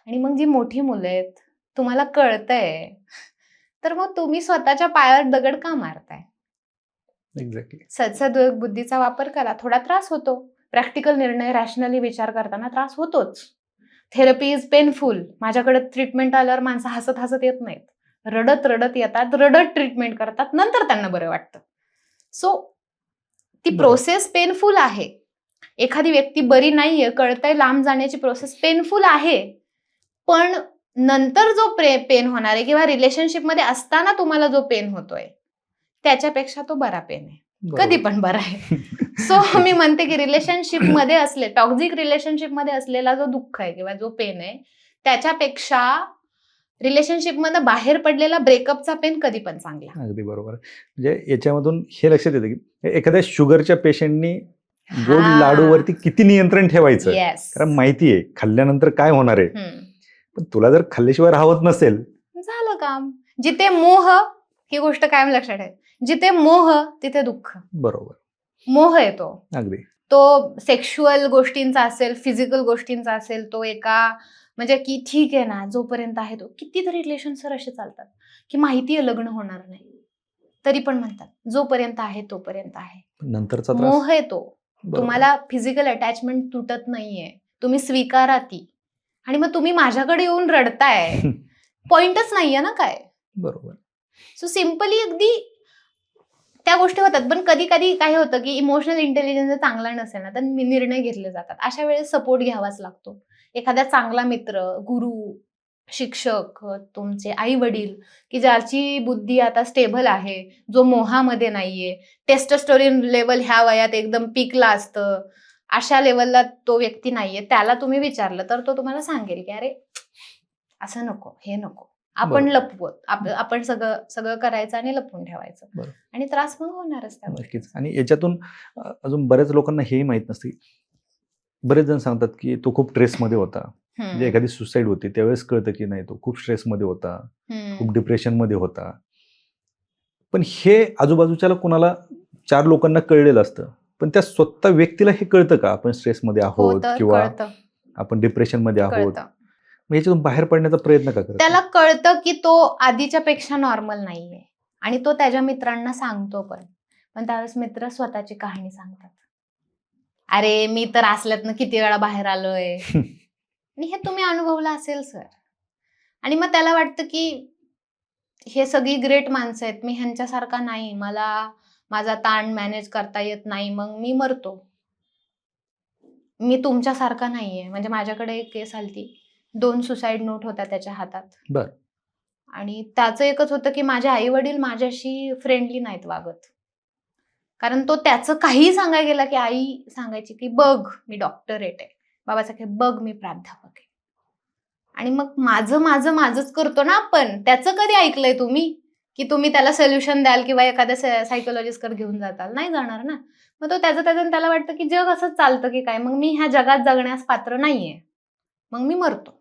आणि मग जी मोठी मुलं आहेत, तुम्हाला कळतंय, तर मग तुम्ही स्वतःच्या पायावर दगड का मारताय? एक्झॅक्टली. सद्सद्विवेक बुद्धीचा वापर करा. थोडा त्रास होतो, प्रॅक्टिकल निर्णय रॅशनली विचार करताना त्रास होतोच. Therapy is painful. माझ्याकडे ट्रीटमेंट आल्यावर माणसं हसत हसत येत नाहीत, रडत रडत येतात, रडत ट्रीटमेंट करतात, नंतर त्यांना बरं वाटतं. सो ती प्रोसेस पेनफुल आहे. एखादी व्यक्ती बरी नाहीये, कळतंय, लांब जाण्याची प्रोसेस पेनफुल आहे. पण नंतर जो पेन होणार आहे किंवा रिलेशनशिपमध्ये असताना तुम्हाला जो पेन होतोय त्याच्यापेक्षा तो बरा पेन आहे, कधी पण बरा आहे. सो मी म्हणते की रिलेशनशिपमध्ये टॉक्झिक रिलेशनशिपमध्ये असलेला जो दुःख आहे किंवा जो पेन आहे त्याच्यापेक्षा रिलेशनशिप मधनं बाहेर पडलेला ब्रेकअपचा पेन कधी पण चांगला. अगदी बरोबर. म्हणजे याच्यामधून हे लक्षात येतं की एखाद्या शुगरच्या पेशंटनी गोड लाडूवरती किती नियंत्रण ठेवायचं, येस, कारण माहिती आहे खाल्ल्यानंतर काय होणार आहे. पण तुला जर खाल्ल्याशिवाय राहत नसेल, झालं काम. जिथे मोह, ही गोष्ट कायम लक्षात ठेव, जिथे मोह तिथे दुःख. बरोबर, मोह येतो, अगदी. तो सेक्शुअल गोष्टींचा असेल, फिजिकल गोष्टींचा असेल, तो एका म्हणजे की ठीक आहे ना जोपर्यंत आहे तो. कितीतरी रिलेशन सर असे चालतात की माहिती आहे लग्न होणार नाही, तरी पण म्हणतात जोपर्यंत आहे तोपर्यंत आहे. नंतरचा मोह येतो. बरोबर. तुम्हाला फिजिकल अटॅचमेंट तुटत नाहीये, तुम्ही स्वीकारा ती. आणि मग तुम्ही माझ्याकडे येऊन रडताय, पॉइंटच नाहीये ना काय. बरोबर. सो सिम्पली अगदी त्या गोष्टी होतात. पण कधी कधी काय होतं की इमोशनल इंटेलिजन्स चांगला नसेल ना तर निर्णय घेतले जातात. अशा वेळेस सपोर्ट घ्यावाच लागतो. एखादा चांगला मित्र, गुरु, शिक्षक, तुमचे आई वडील की ज्याची बुद्धी आता स्टेबल आहे, जो मोहामध्ये नाहीये, टेस्टोस्टेरोन लेवल ह्या वयात एकदम पीकला असतं, अशा लेवलला तो व्यक्ती नाहीये, त्याला तुम्ही विचारलं तर तो तुम्हाला सांगेल की अरे असं नको, हे नको, आपण लपवत, आपण सगळं करायचं आणि लपवून ठेवायचं, आणि त्रास मग होणारच. नक्कीच. आणि याच्यातून अजून बऱ्याच लोकांना हेही माहित नसते. बरेच जण सांगतात की तो खूप स्ट्रेसमध्ये होता, म्हणजे एखादी सुसाईड होती त्यावेळेस कळतं की नाही तो खूप स्ट्रेसमध्ये होता, खूप डिप्रेशनमध्ये होता. पण हे आजूबाजूच्याला कोणाला 4 लोकांना कळलेलं असतं, पण त्या स्वतः व्यक्तीला हे कळतं का आपण स्ट्रेसमध्ये आहोत किंवा आपण डिप्रेशनमध्ये आहोत? मग याच्यातून बाहेर पडण्याचा प्रयत्न का करतो? त्याला कळतं की तो आधीच्या पेक्षा नॉर्मल नाहीये आणि तो त्याच्या मित्रांना सांगतो पण त्यावेळेस मित्र स्वतःची कहाणी सांगतात. अरे मी तर असल्यातनं किती वेळा बाहेर आलोय. आणि हे तुम्ही अनुभवलं असेल सर. आणि मग त्याला वाटतं की हे सगळी ग्रेट माणसं आहेत, मी ह्यांच्यासारखा नाही, मला माझा ताण मॅनेज करता येत नाही, मग मी मरतो. मी तुमच्यासारखा नाहीये. म्हणजे माझ्याकडे एक केस आलती, 2 सुसाईड नोट होत्या त्याच्या हातात. बर. आणि त्याचं एकच होतं की माझे आई वडील माझ्याशी फ्रेंडली नाहीत वागत. कारण तो त्याचं काही सांगायला गेला की आई सांगायची की बघ मी डॉक्टरेट आहे, बाबा सांगायचे बघ मी प्राध्यापक आहे. आणि मग माझंच करतो ना आपण. त्याचं कधी ऐकलंय तुम्ही की तुम्ही त्याला सोल्युशन द्याल किंवा एखाद्या सायकोलॉजिस्टकडे घेऊन जाताल? नाही जाणार ना. मग तो त्याचं त्याला वाटतं की जग असंच चालतं की काय, मग मी ह्या जगात जगण्यास पात्र नाहीये, मग मी मरतो.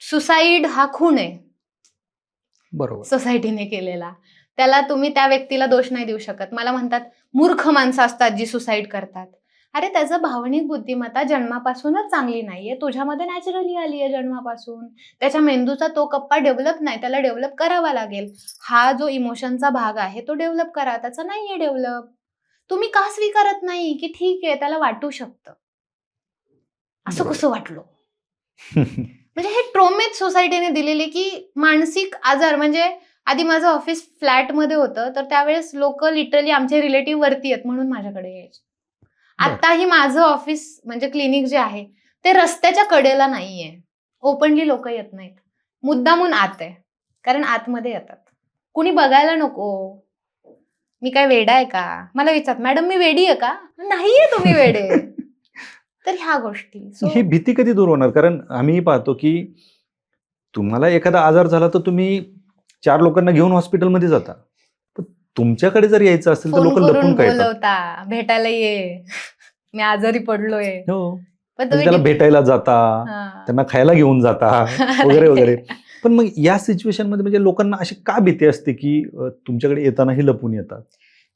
सुसाईड हा खून आहे, बरोबर, सोसायटीने केलेला. त्याला तुम्ही त्या व्यक्तीला दोष नाही देऊ शकत. मला म्हणतात मूर्ख माणसं असतात जी सुसाईड करतात. अरे त्याचं भावनिक बुद्धिमत्ता जन्मापासूनच चांगली नाहीये, तुझ्यामध्ये नॅचरली आली आहे जन्मापासून. त्याच्या मेंदूचा तो कप्पा डेव्हलप नाही, त्याला डेव्हलप करावा लागेल. हा जो इमोशनचा भाग आहे तो डेव्हलप करा, त्याचा नाहीये डेव्हलप. तुम्ही का स्वीकारत नाही की ठीक आहे त्याला वाटू शकतं? असं कसं वाटलो? म्हणजे हे ट्रोमेच सोसायटीने दिलेले की मानसिक आजार. म्हणजे आधी माझं ऑफिस फ्लॅटमध्ये होतं, तर त्यावेळेस लोक लिटरली आमचे रिलेटिव्ह वरती आहेत म्हणून माझ्याकडे यायचे. आताही माझं ऑफिस म्हणजे क्लिनिक जे आहे ते रस्त्याच्या कडेला नाहीये, ओपनली लोक येत नाहीत, मुद्दामून आत आहे, कारण आतमध्ये येतात. कुणी बघायला नको. मी काय वेडा आहे का? मला विचार मॅडम मी वेडी आहे का? नाहीये तुम्ही वेडे. तर ह्या गोष्टी. ही भीती कधी दूर होणार? कारण आम्ही पाहतो की तुम्हाला एखादा आजार झाला तर तुम्ही 4 लोकांना घेऊन हॉस्पिटलमध्ये जाता, पण तुमच्याकडे जर यायचं असेल तर लोक लपून काय बोलवता, भेटायला ये, मी आजारी पडलोय. पण त्याला भेटायला जाता, त्यांना खायला घेऊन जाता वगैरे वगैरे. पण मग या सिच्युएशन मध्ये म्हणजे लोकांना अशी का भीती असते की तुमच्याकडे येतानाही लपून येतात?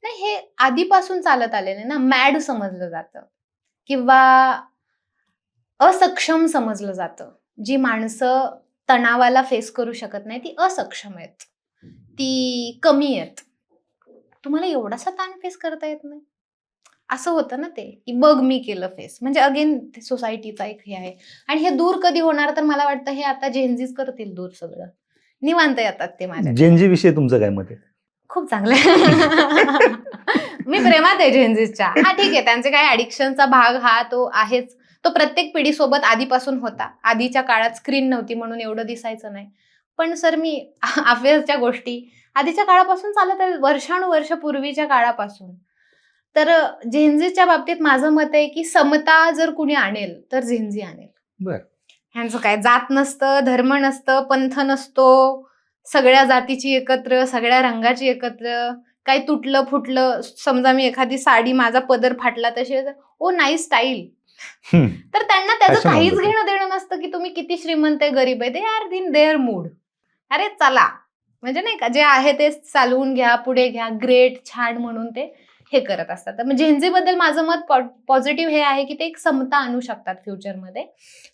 नाही, हे आधीपासून चालत आलेलं ना. मॅड समजलं जातं किंवा असक्षम समजलं जातं. जी माणसं तणावाला फेस करू शकत नाही ती असक्षम आहेत, ती कमी आहेत. तुम्हाला एवढासा ताण फेस करता येत नाही, असं होतं ना ते की बघ मी केलं फेस. म्हणजे अगेन सोसायटीचा एक हे आहे. आणि हे दूर कधी होणार? तर मला वाटतं हे आता जेनझीच करतील दूर सगळं. निवांत येतात ते माझ्या. जेनझी विषयी तुमचं काय मत आहे? खूप चांगलं. मी प्रेमात आहे जेनझीच्या. हा ठीक आहे, त्यांचे काय ऍडिक्शनचा भाग हा तो आहेच. तो प्रत्येक पिढीसोबत आधीपासून होता. आधीच्या काळात स्क्रीन नव्हती म्हणून एवढं दिसायचं नाही. पण सर मी अफेअर्सच्या गोष्टी आधीच्या काळापासून चालत आहे, वर्षानुवर्ष पूर्वीच्या काळापासून. तर जेनझीच्या बाबतीत माझं मत आहे की समता जर कुणी आणेल तर जेनझी आणेल. ह्यांचं काय जात नसतं, धर्म नसतं, पंथ नसतो, सगळ्या जातीची एकत्र, सगळ्या रंगाची एकत्र, काही तुटलं फुटलं, समजा मी एखादी साडी, माझा पदर फाटला तशी, ओ नाईस स्टाईल. हम्म. तर त्यांना त्याचं Fashion काहीच होऊन जाते. घेणं देणं नसतं की तुम्ही किती श्रीमंत आहे, गरीब आहे. They are in their mood. अरे चला, म्हणजे नाही का, जे आहे ते चालवून घ्या, पुढे घ्या, ग्रेट, छान म्हणून ते हे करत असतात. तर जेनझी बद्दल माझं मत पॉझिटिव्ह हे आहे की ते एक समता आणू शकतात फ्युचरमध्ये.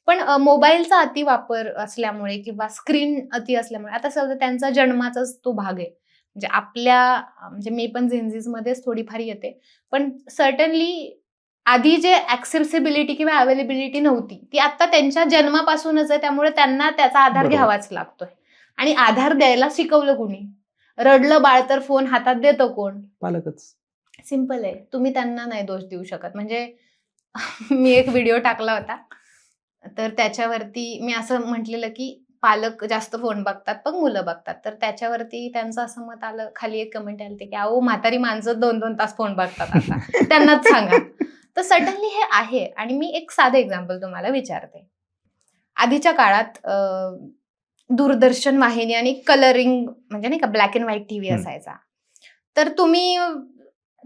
पण मोबाईलचा अति वापर असल्यामुळे किंवा स्क्रीन अति असल्यामुळे, आता समजा त्यांचा जन्माचाच तो भाग आहे, म्हणजे आपल्या म्हणजे मी पण जेनझीज मध्येच थोडीफार येते, पण सर्टनली आधी जे ऍक्सेसिबिलिटी किंवा अवेलेबिलिटी नव्हती ती आता त्यांच्या जन्मापासूनच आहे, त्यामुळे त्यांना त्याचा आधार बरोबर. घ्यावाच लागतोय. आणि आधार द्यायला शिकवलं कुणी? रडलं बाळ तर फोन हातात देतं कोण? पालकच. सिंपल आहे. तुम्ही त्यांना नाही दोष देऊ शकत. म्हणजे मी एक व्हिडिओ टाकला होता, तर त्याच्यावरती मी असं म्हटलेलं की पालक जास्त फोन बघतात, पण मुलं बघतात. तर त्याच्यावरती त्यांचं असं मत आलं, खाली एक कमेंट आली की अहो म्हातारी माणसं 2-2 तास फोन बघतात आता. त्यांनाच सांगा. तर सडनली हे आहे. आणि मी एक साधं एक्झाम्पल तुम्हाला विचारते. आधीच्या काळात दूरदर्शन वाहिनी आणि कलरिंग म्हणजे नाही का ब्लॅक अँड व्हाईट टीव्ही असायचा. तर तुम्ही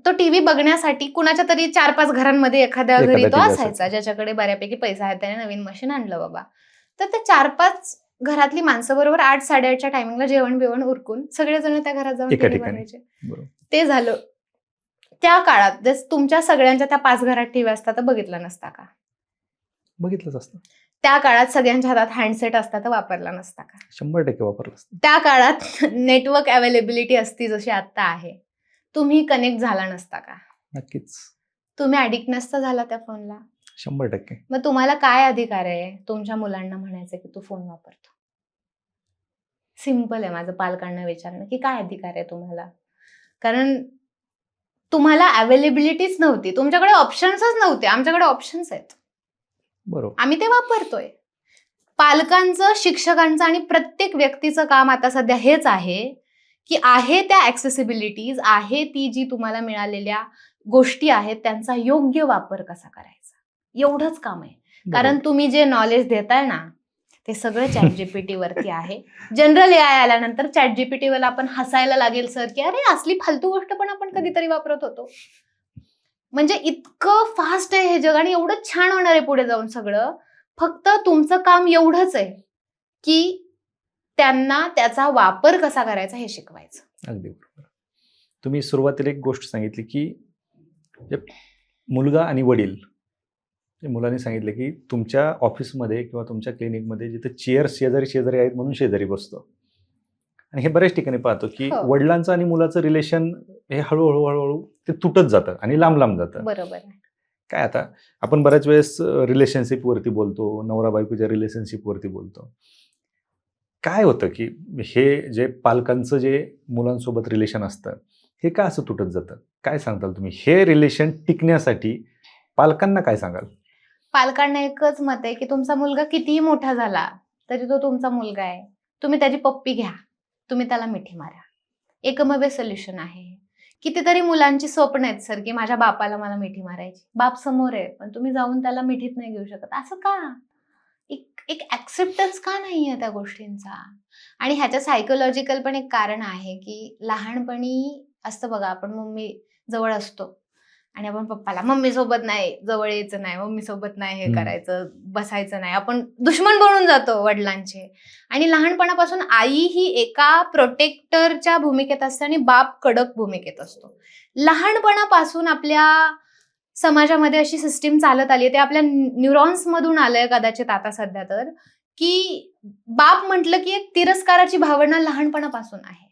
तो टीव्ही बघण्यासाठी कुणाच्या तरी 4-5 घरांमध्ये एखाद्या घरी एखादा तो TV असायचा, असायचा. ज्याच्याकडे बऱ्यापैकी पैसा आहे, त्याने नवीन मशीन आणलं बाबा. तर त्या 4-5 घरातली माणसं बरोबर 8-8:30च्या टायमिंगला जेवण उरकून सगळेजण त्या घरात जाऊन एका टीव्ही ठिकाणी. बघायचे. बरोबर. ते झालं. त्या काळात जर तुमच्या सगळ्यांच्या त्या 5 घरात टीव्ही असता तर बघितला नसता का? बघितलंच असतं. त्या काळात सगळ्यांच्या हातात हँडसेट असता तर वापरला नसता का? 100% वापरलं असतं. त्या काळात नेटवर्क अवेलेबिलिटी असती जशी आता आहे, तुम्ही कनेक्ट झाला नसता का? नक्कीच. तुम्ही ऍडिक्ट नसता झाला त्या फोनला? 100%. मग तुम्हाला काय अधिकार आहे तुमच्या मुलांना म्हणायचं की तू फोन वापरतो? सिंपल आहे माझं पालकांना विचारणं की काय अधिकार आहे तुम्हाला? कारण तुम्हाला अवेलेबिलिटीच नव्हती, तुमच्याकडे ऑप्शन्सच नव्हते. आमच्याकडे ऑप्शन्स आहेत, बरोबर. आम्ही ते वापरतोय. पालकांचं, शिक्षकांचं आणि प्रत्येक व्यक्तीचं काम आता सध्या हेच आहे की आहे त्या ऍक्सेसिबिलिटीज, आहे ती जी तुम्हाला मिळालेल्या गोष्टी आहेत त्यांचा योग्य वापर कसा करायचा, एवढंच काम आहे. कारण बरोबर. तुम्ही जे नॉलेज देताय ना ते सगळं ChatGPT वरती आहे. जनरल AI आल्यानंतर ChatGPT वर आपण हसायला लागेल सर की अरे असली फालतू गोष्ट पण आपण कधीतरी वापरत होतो. म्हणजे इतकं फास्ट आहे हे जग आणि एवढं छान होणार आहे पुढे जाऊन सगळं. फक्त तुमचं काम एवढंच आहे की त्यांना त्याचा वापर कसा करायचा हे शिकवायचं. अगदी बरोबर. तुम्ही सुरुवातीला एक गोष्ट सांगितली की मुलगा आणि वडील, मुलांनी सांगितलं की तुमच्या ऑफिसमध्ये किंवा तुमच्या क्लिनिकमध्ये जिथे चेअर शेजारी आहेत म्हणून शेजारी बसतो. आणि हे बऱ्याच ठिकाणी पाहतो की हो. वडिलांचं आणि मुलाचं रिलेशन हे हळूहळू ते तुटत जातं आणि लांब जातं. बरोबर आहे. काय आता आपण बऱ्याच वेळेस रिलेशनशिप वरती बोलतो, नवरा बायकोच्या रिलेशनशिप वरती बोलतो. काय होतं की हे जे पालकांचं जे मुलांसोबत रिलेशन असतं हे का असं तुटत जातं? काय सांगताल तुम्ही? हे रिलेशन टिकण्यासाठी पालकांना काय सांगाल? पालकांना एकच मत आहे की तुमचा मुलगा कितीही मोठा झाला तरी तो तुमचा मुलगा आहे. तुम्ही त्याची पप्पी घ्या, तुम्ही त्याला मिठी मारा. एकमेव सोल्युशन आहे. कितीतरी मुलांची स्वप्न आहेत सर की माझ्या बापाला मला मिठी मारायची. बाप समोर आहे पण तुम्ही जाऊन त्याला मिठीत नाही घेऊ शकत. असं का? एक ऍक्सेप्टन्स का नाहीये त्या गोष्टींचा? आणि ह्याच्या सायकोलॉजिकल पण एक कारण आहे की लहानपणी असतं बघा, आपण मम्मी जवळ असतो आणि आपण पप्पाला मम्मी सोबत नाही जवळ यायचं नाही, मम्मी सोबत नाही हे करायचं, बसायचं नाही, आपण दुश्मन बनून जातो वडिलांचे. आणि लहानपणापासून आई ही एका प्रोटेक्टरच्या भूमिकेत असते आणि बाप कडक भूमिकेत असतो. लहानपणापासून आपल्या समाजामध्ये अशी सिस्टीम चालत आली आहे, ते आपल्या न्यूरॉन्स मधून आलंय कदाचित आता सध्या तर, की बाप म्हटलं की एक तिरस्काराची भावना लहानपणापासून आहे.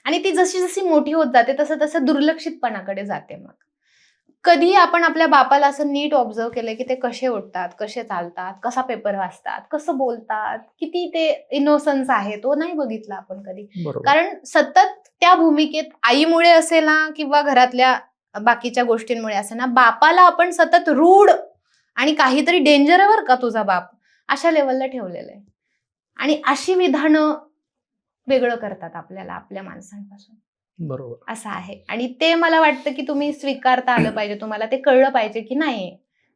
आणि ती जशी जशी मोठी होत जाते तसं तसं दुर्लक्षितपणाकडे जाते. मग कधी आपण आपल्या बापाला असं नीट ऑब्झर्व केलंय की ते कसे उठतात, कसे चालतात, कसा पेपर वाचतात, कसं बोलतात, किती ते इनोसन्स आहे, तो नाही बघितला आपण कधी. बरोबर. कारण सतत त्या भूमिकेत आईमुळे असेल ना किंवा घरातल्या बाकीच्या गोष्टींमुळे असेल ना, बापाला आपण सतत रूढ आणि काहीतरी डेंजर आहे बरं का तुझा बाप अशा लेवलला ठेवलेलं आहे. आणि अशी विधानं वेगळं करतात आपल्याला आपल्या माणसांपासून. बरोबर. असं आहे. आणि ते मला वाटतं की तुम्ही स्वीकारता आलं पाहिजे, तुम्हाला ते कळलं पाहिजे की नाही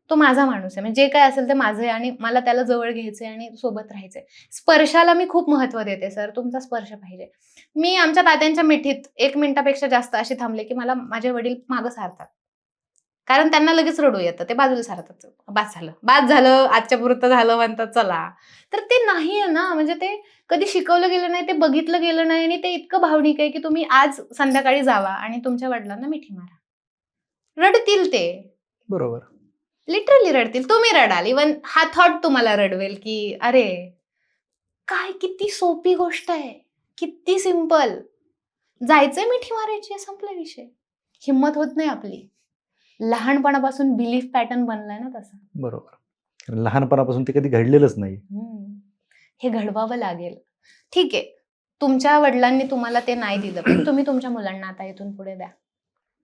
तो माझा माणूस आहे, म्हणजे जे काय असेल ते माझं आहे आणि मला त्याला जवळ घ्यायचंय आणि सोबत राहायचंय. स्पर्शाला मी खूप महत्व देते सर, तुमचा स्पर्श पाहिजे. मी आमच्या तात्यांच्या मिठीत 1 मिनिटापेक्षा जास्त अशी थांबले की मला माझे वडील मागं सारतात. कारण त्यांना लगेच रडू येतं, ते बाजूला सारतात. बास झालं, आजच्या पुरतं झालं म्हणतात चला. तर ते नाही आहे ना, म्हणजे ते कधी शिकवलं गेलं नाही, ते बघितलं गेलं नाही आणि ते इतकं भावनिक आहे की तुम्ही आज संध्याकाळी जावा आणि तुमच्या वडिलांना मिठी मारा. रडतील ते. बरोबर. लिटरली रडतील. तुम्ही रडाल. इव्हन हा थॉट तुम्हाला रडवेल की अरे, काय किती सोपी गोष्ट आहे. किती सिंपल. जायचंय मिठी मारायची, संपला विषय. हिंमत होत नाही आपली. लहानपणापासून बिलीफ पॅटर्न बनलाय ना तसा. बरोबर. कारण लहानपणापासून ते कधी घडलेलंच नाही. हे घडवावं लागेल. ठीक आहे. तुमच्या वडिलांनी तुम्हाला ते नाही दिलं, पण तुम्ही तुमच्या मुलांना आता इथून पुढे द्या.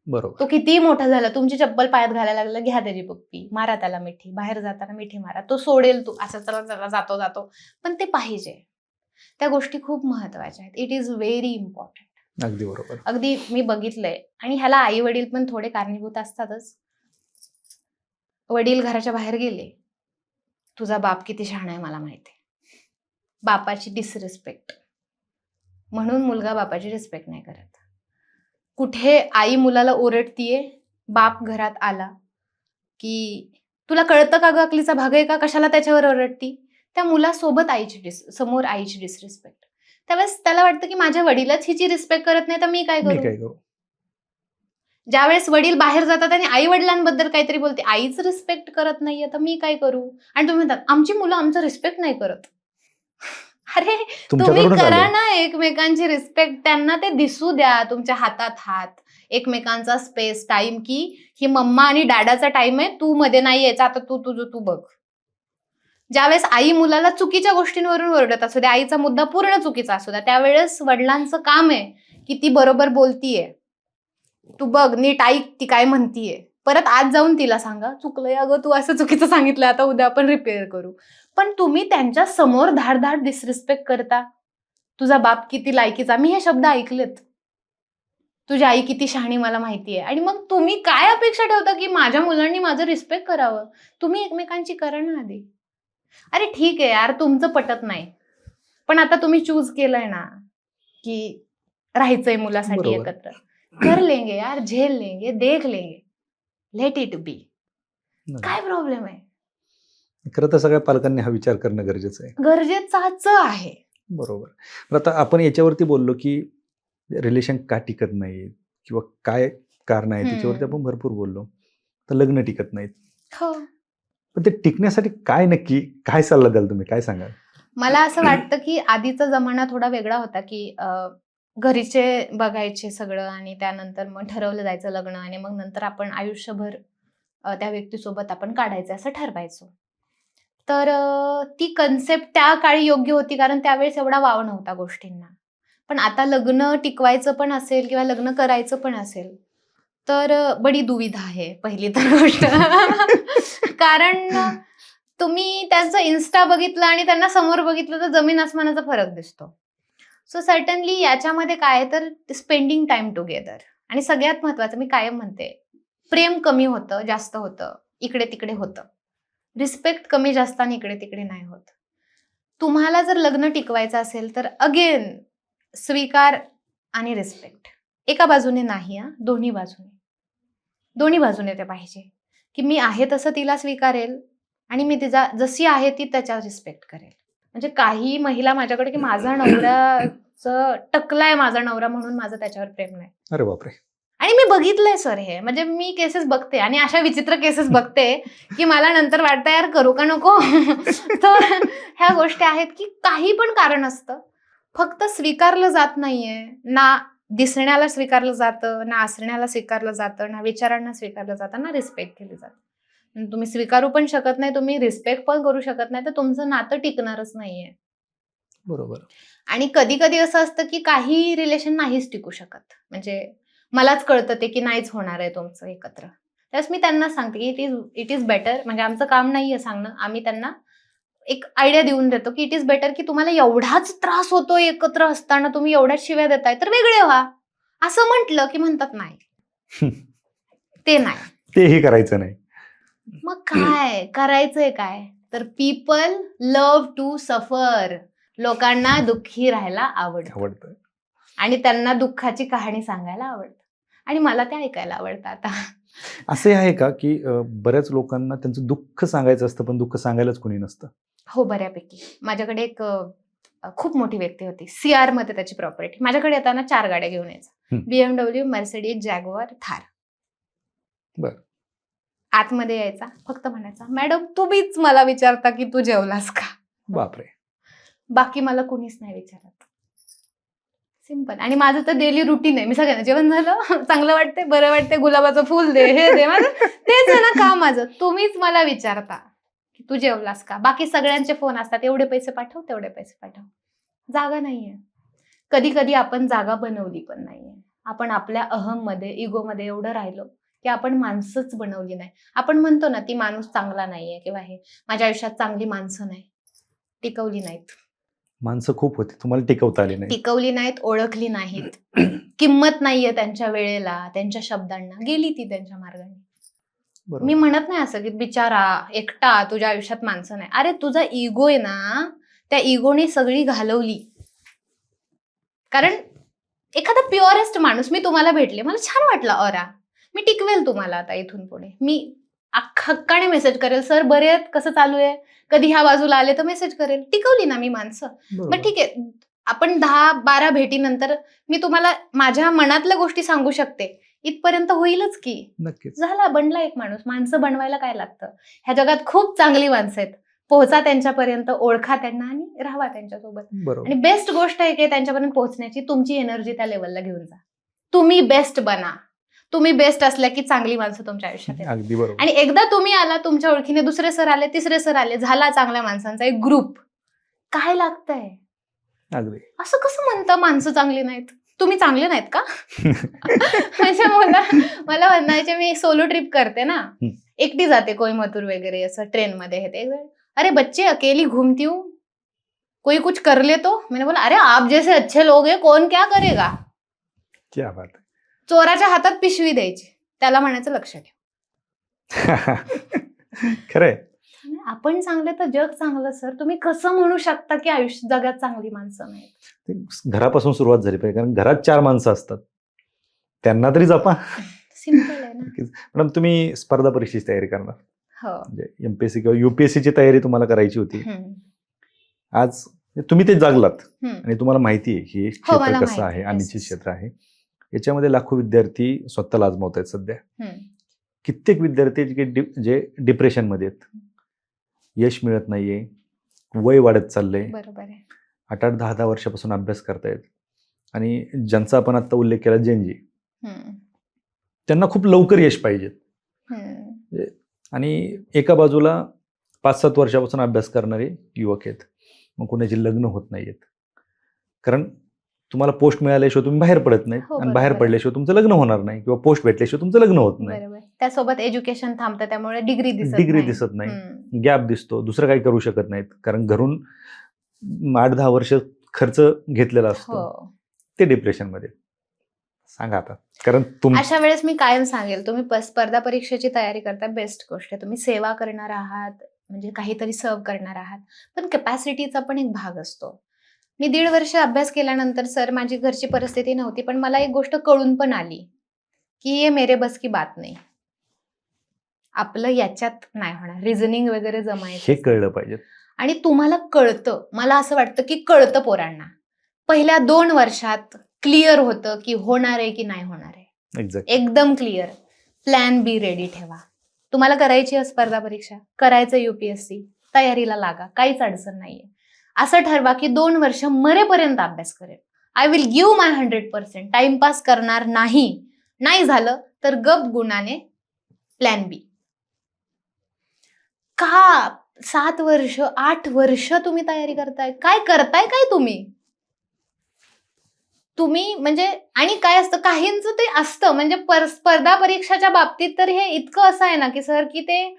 बरोबर. तो कितीही मोठा झाला, तुमची चप्पल पायात घालायला लागला, घ्या त्याची पप्पी, मारा त्याला मिठी, बाहेर जाताना मिठी मारा. तो सोडेल, तू असं चला जातो. पण ते पाहिजे. त्या गोष्टी खूप महत्वाच्या आहेत. It is very important. अगदी बरोबर. अगदी मी बघितलंय आणि ह्याला आई वडील पण थोडे कारणीभूत असतातच. वडील घराच्या बाहेर गेले, तुझा बाप किती शहाणा आहे मला माहिती. बापाची डिसरिस्पेक्ट म्हणून मुलगा बापाची रिस्पेक्ट नाही करत. कुठे आई मुलाला ओरडतीये, बाप घरात आला की तुला कळतं का ग, अकलीचा भाग आहे का, कशाला त्याच्यावर ओरडती. त्या मुलासोबत समोर आईची डिसरिस्पेक्ट. त्यावेळेस त्याला वाटतं की माझ्या वडीलच हिची रिस्पेक्ट करत नाही तर मी काय करू. ज्यावेळेस वडील बाहेर जातात आणि आई वडिलांबद्दल काहीतरी बोलते, आईच रिस्पेक्ट करत नाहीये तर मी काय करू. आणि तुम्ही म्हणतात आमची मुलं आमचं रिस्पेक्ट नाही करत. अरे तुम्ही करा ना एकमेकांची रिस्पेक्ट. त्यांना ते दिसू द्या तुमच्या हातात हात, एकमेकांचा स्पेस, टाइम, की ही मम्मा आणि डॅडाचा टाइम आहे, तू मध्ये नाही यायचा, आता तू तुझं तू बघ. ज्यावेळेस आई मुलाला चुकीच्या गोष्टींवरून ओरडत असू द्या, आईचा मुद्दा पूर्ण चुकीचा असू द्या, त्यावेळेस वडिलांचं काम आहे की ती बरोबर बोलतीये, तू बघ नीट ऐक ती काय म्हणतीये. परत आज जाऊन तिला सांगा चुकलंय अगं, तू असं चुकीचं सांगितलं, आता उद्या आपण रिपेअर करू. पण तुम्ही त्यांच्या समोर धाड डिसरिस्पेक्ट करता. तुझा बाप किती लायकीचा, मी हे शब्द ऐकलेत. तुझी आई किती शहाणी मला माहितीये. आणि मग तुम्ही काय अपेक्षा ठेवता की माझ्या मुलांनी माझं रिस्पेक्ट करावं. तुम्ही एकमेकांची करा ना आधी. अरे ठीक आहे यार, तुमचं पटत नाही, पण आता तुम्ही चूज केलंय ना की राहायचंय मुलासाठी एकत्र, कर लेंगे यार, झेल लेंगे, देख लेंगे, लेट इट बी. काय प्रॉब्लेम आहे. खरं तर सगळ्या पालकांनी हा विचार करणं गरजेचाच आहे. बरोबर. आता आपण याच्यावरती बोललो की रिलेशन का टिकत नाही किंवा काय कारण आहे, त्याच्यावरती आपण भरपूर बोललो. तर लग्न टिकत नाहीत. हो. पण ते टिकण्यासाठी काय नक्की काय सल्ला द्याल तुम्ही, काय सांगाल. मला असं वाटतं की आधीचा जमाना थोडा वेगळा होता की घरीचे बघायचे सगळं आणि त्यानंतर मग ठरवलं जायचं लग्न आणि मग नंतर आपण आयुष्यभर त्या व्यक्तीसोबत आपण काढायचं असं ठरवायचो. तर ती कन्सेप्ट त्या काळी योग्य होती कारण त्यावेळेस एवढा वाव नव्हता गोष्टींना. पण आता लग्न टिकवायचं पण असेल किंवा लग्न करायचं पण असेल तर बडी दुविधा आहे पहिली तर गोष्ट. कारण तुम्ही त्यांचं इन्स्टा बघितलं आणि त्यांना समोर बघितलं तर जमीन आसमानाचा फरक दिसतो. सो सर्टनली याच्यामध्ये काय तर स्पेंडिंग टाइम टुगेदर. आणि सगळ्यात महत्वाचं मी कायम म्हणते, प्रेम कमी होतं, जास्त होतं, इकडे तिकडे होतं. रिस्पेक्ट कमी जास्त आणि इकडे तिकडे नाही होत. तुम्हाला जर लग्न टिकवायचं असेल तर अगेन स्वीकार आणि रिस्पेक्ट एका बाजूने नाही, दोन्ही बाजूने ते पाहिजे की मी आहे तसं तिला स्वीकारेल आणि मी तिचा जशी आहे ती त्याच्यावर रिस्पेक्ट करेल. म्हणजे काही महिला माझ्याकडे की माझा नवऱ्याचं टकलाय माझा नवरा म्हणून माझं त्याच्यावर प्रेम नाही. अरे बापरे. आणि मी बघितलंय सर हे, म्हणजे मी केसेस बघते आणि अशा विचित्र केसेस बघते की मला नंतर वाटतं यार करू का नको. तर ह्या गोष्टी आहेत की काही पण कारण असतं, फक्त स्वीकारलं जात नाहीये ना. दिसण्याला स्वीकारलं जातं ना, असण्याला स्वीकारलं जातं ना, विचारांना स्वीकारलं जातं ना, रिस्पेक्ट केली जाते. तुम्ही स्वीकारू पण शकत नाही, तुम्ही रिस्पेक्ट पण करू शकत नाही, तर तुमचं नातं टिकणारच नाहीये. बरोबर. आणि कधी कधी असं असतं की काही रिलेशन नाहीच टिकू शकत. म्हणजे मलाच कळतं ते की नाहीच होणार आहे तुमचं एकत्र. त्यावेळेस मी त्यांना सांगते की इट इज बेटर. म्हणजे आमचं काम नाहीये सांगणं, आम्ही त्यांना एक आयडिया देऊन देतो की इट इज बेटर की तुम्हाला एवढाच त्रास होतो एकत्र असताना, तुम्ही एवढ्याच शिव्या देताय तर वेगळे व्हा. असं म्हटलं की म्हणतात नाही, ते नाही, तेही करायचं नाही. मग काय करायचंय काय तर पीपल लव्ह टू सफर. लोकांना दुःखी राहायला आवडतं आणि त्यांना दुःखाची कहाणी सांगायला आवडतं आणि मला ते ऐकायला आवडतं. आता असे आहे का की बऱ्याच लोकांना त्यांचं दुःख सांगायचं असतं पण दुःख सांगायलाच कोणी नसतं? हो, बऱ्यापैकी. माझ्याकडे एक खूप मोठी व्यक्ती होती. CR मध्ये त्याची प्रॉपर्टी. माझ्याकडे येताना 4 गाड्या घेऊन यायचा. BMW, Mercedes, Jaguar, Thar. बरं. आतमध्ये यायचा, फक्त म्हणायचा, मॅडम तुम्हीच मला विचारता की तू जेवलास का? बापरे. बाकी मला कोणीच नाही विचारत. सिंपल. आणि माझं तर डेली रुटीन आहे. मी सगळ्यांना जेवण झालं, चांगलं वाटतंय, बरं वाटतंय, गुलाबाचं फुल दे, हे दे. माझं तेच आहे ना काम माझं. तुम्हीच मला विचारता की तू जेवलास का? बाकी सगळ्यांचे फोन असतात, एवढे पैसे पाठव, तेवढे पैसे पाठव. जागा नाहीये. कधी कधी आपण जागा बनवली पण नाहीये. आपण आपल्या अहममध्ये, इगोमध्ये एवढं राहिलो की आपण माणसंच बनवली नाही. आपण म्हणतो ना ती माणूस चांगला नाहीये किंवा हे माझ्या आयुष्यात चांगली माणसं नाही, टिकवली नाहीत. माणसं खूप होती, तुम्हाला टिकवता आली नाही. टिकवली नाहीत, ओळखली नाहीत, किंमत नाहीये त्यांच्या वेळेला, त्यांच्या शब्दांना, गेली ती त्यांच्या मार्गाने. बरोबर. मी म्हणत नाही असं की बिचारा एकटा तुझ्या आयुष्यात माणसं नाही. अरे तुझा इगो आहे ना, त्या इगोने सगळी घालवली. कारण एखादा प्युअरेस्ट माणूस मी तुम्हाला भेटले, मला छान वाटलं अरा, मी टिकवेल तुम्हाला आता इथून पुढे. मी हक्काने मेसेज करेल, सर बरे आहेत, कसं चालू आहे, कधी ह्या बाजूला आले तर मेसेज करेल. टिकवली ना मी माणसं. बरोबर. मग ठीक आहे, आपण 10-12 भेटीनंतर मी तुम्हाला माझ्या मनातल्या गोष्टी सांगू शकते, इथपर्यंत होईलच की. नक्कीच. झाला, बनला एक माणूस. माणसं बनवायला काय लागतं? ह्या जगात खूप चांगली माणसं आहेत. पोहोचा त्यांच्यापर्यंत, ओळखा त्यांना आणि राहावा त्यांच्यासोबत. बरोबर. आणि बेस्ट गोष्ट आहे की त्यांच्यापर्यंत पोहोचण्याची तुमची एनर्जी त्या लेवलला घेऊन जा. तुम्ही बेस्ट बना. तुम्ही बेस्ट असल्या की चांगली माणसं तुमच्या आयुष्यात येतात. अगदी बरोबर. आणि एकदा तुम्ही आला, तुमच्या ओळखीने दुसरे सर आले, तिसरे सर आले, झाला चांगल्या माणसांचा एक ग्रुप. काय लागतंय? अगदी. असं कसं म्हणता माणसं चांगली नाहीत? तुम्ही चांगले नाहीत का? म्हणजे मला म्हणायचे, मी सोलो ट्रिप करते ना, एकटी जाते कोईम्बतूर वगैरे असं ट्रेनमध्ये. हे ते, अरे बच्चे अकेली घूमती हूँ, कोई कुछ कर ले तो. मैंने बोला अरे आप जैसे अच्छे लोग हैं, कौन क्या करेगा? क्या बात आहे. चोराच्या हातात पिशवी द्यायची, त्याला म्हणायचं लक्ष ठेव. खरंय. आपण चांगले तर जग चांगलं. सर तुम्ही कसं म्हणू शकता की आयुष्य जगात चांगली माणसं नाहीत? घरापासून सुरुवात झाली पाहिजे, कारण घरात 4 माणसं असतात, त्यांना तरी जपा. सिंपल आहे ना. मॅडम तुम्ही स्पर्धा परीक्षेची तयारी करणार, हो. म्हणजे MPSC किंवा UPSC ची तयारी तुम्हाला करायची होती. आज तुम्ही ते जागलात आणि तुम्हाला माहिती आहे की क्षेत्र मला कसं माहिती आहे, आहे. अनिश्चित क्षेत्र आहे. याच्यामध्ये लाखो विद्यार्थी स्वतःला आजमावत आहेत सध्या. कित्येक विद्यार्थी जे डिप्रेशनमध्ये आहेत, यश मिळत नाहीये, वय वाढत चाललंय, बरोबर आहे. 8-8, 10-10 वर्षापासून अभ्यास करतायत. आणि ज्यांचा आपण आता उल्लेख केला जेनजी, त्यांना खूप लवकर यश पाहिजे. आणि एका बाजूला 5-7 वर्षापासून अभ्यास करणारे युवक आहेत, मग कुणाची लग्न होत नाहीयेत. कारण तुम्हाला पोस्ट मिळाल्याशिवाय तुम्ही बाहेर पडत नाही, आणि बाहेर पडल्याशिवाय तुमचं लग्न होणार नाही, किंवा पोस्ट भेटल्याशिवाय तुमचं लग्न होत नाही. त्यासोबत एज्युकेशन थांबतं, त्यामुळे डिग्री दिसत नाही, गॅप दिसतो, दुसरं काही करू शकत नाहीत, कारण घरून 8-10 वर्ष खर्च घेतलेला असतो. ते डिप्रेशनमध्ये. सांगा आता, कारण अशा वेळेस मी कायम सांगेल, तुम्ही स्पर्धा परीक्षेची तयारी करता, बेस्ट गोष्ट आहे. तुम्ही सेवा करणार आहात, म्हणजे काहीतरी सर्व करणार आहात, पण कॅपॅसिटीचा पण एक भाग असतो. मी 1.5 वर्ष अभ्यास केल्यानंतर सर माझी घरची परिस्थिती नव्हती, पण मला एक गोष्ट कळून पण आली की ये मेरे बस की बात नाही. आपलं याच्यात नाही होणार, रिझनिंग वगैरे जमायचं, हे कळलं पाहिजे. आणि तुम्हाला कळतं, मला असं वाटतं की कळतं पोरांना. पहिल्या 2 वर्षात क्लिअर होतं की होणार आहे की नाही होणार आहे. एकदम क्लिअर. प्लॅन बी रेडी ठेवा. तुम्हाला करायची आहे स्पर्धा परीक्षा, करायचं UPSC, तयारीला लागा, काहीच अडचण नाहीये. असं ठरवा की 2 वर्ष मरेपर्यंत अभ्यास करेल. I will give my 100%. Timepass करणार नाही. नाही झालं तर गप गुणाने प्लॅन बी. का 7 वर्ष 8 वर्ष तुम्ही तयारी करताय? काय करताय काय तुम्ही? म्हणजे, आणि काय असतं काहींचं ते असतं, म्हणजे स्पर्धा परीक्षाच्या बाबतीत तर हे इतकं असं आहे ना की सर की ते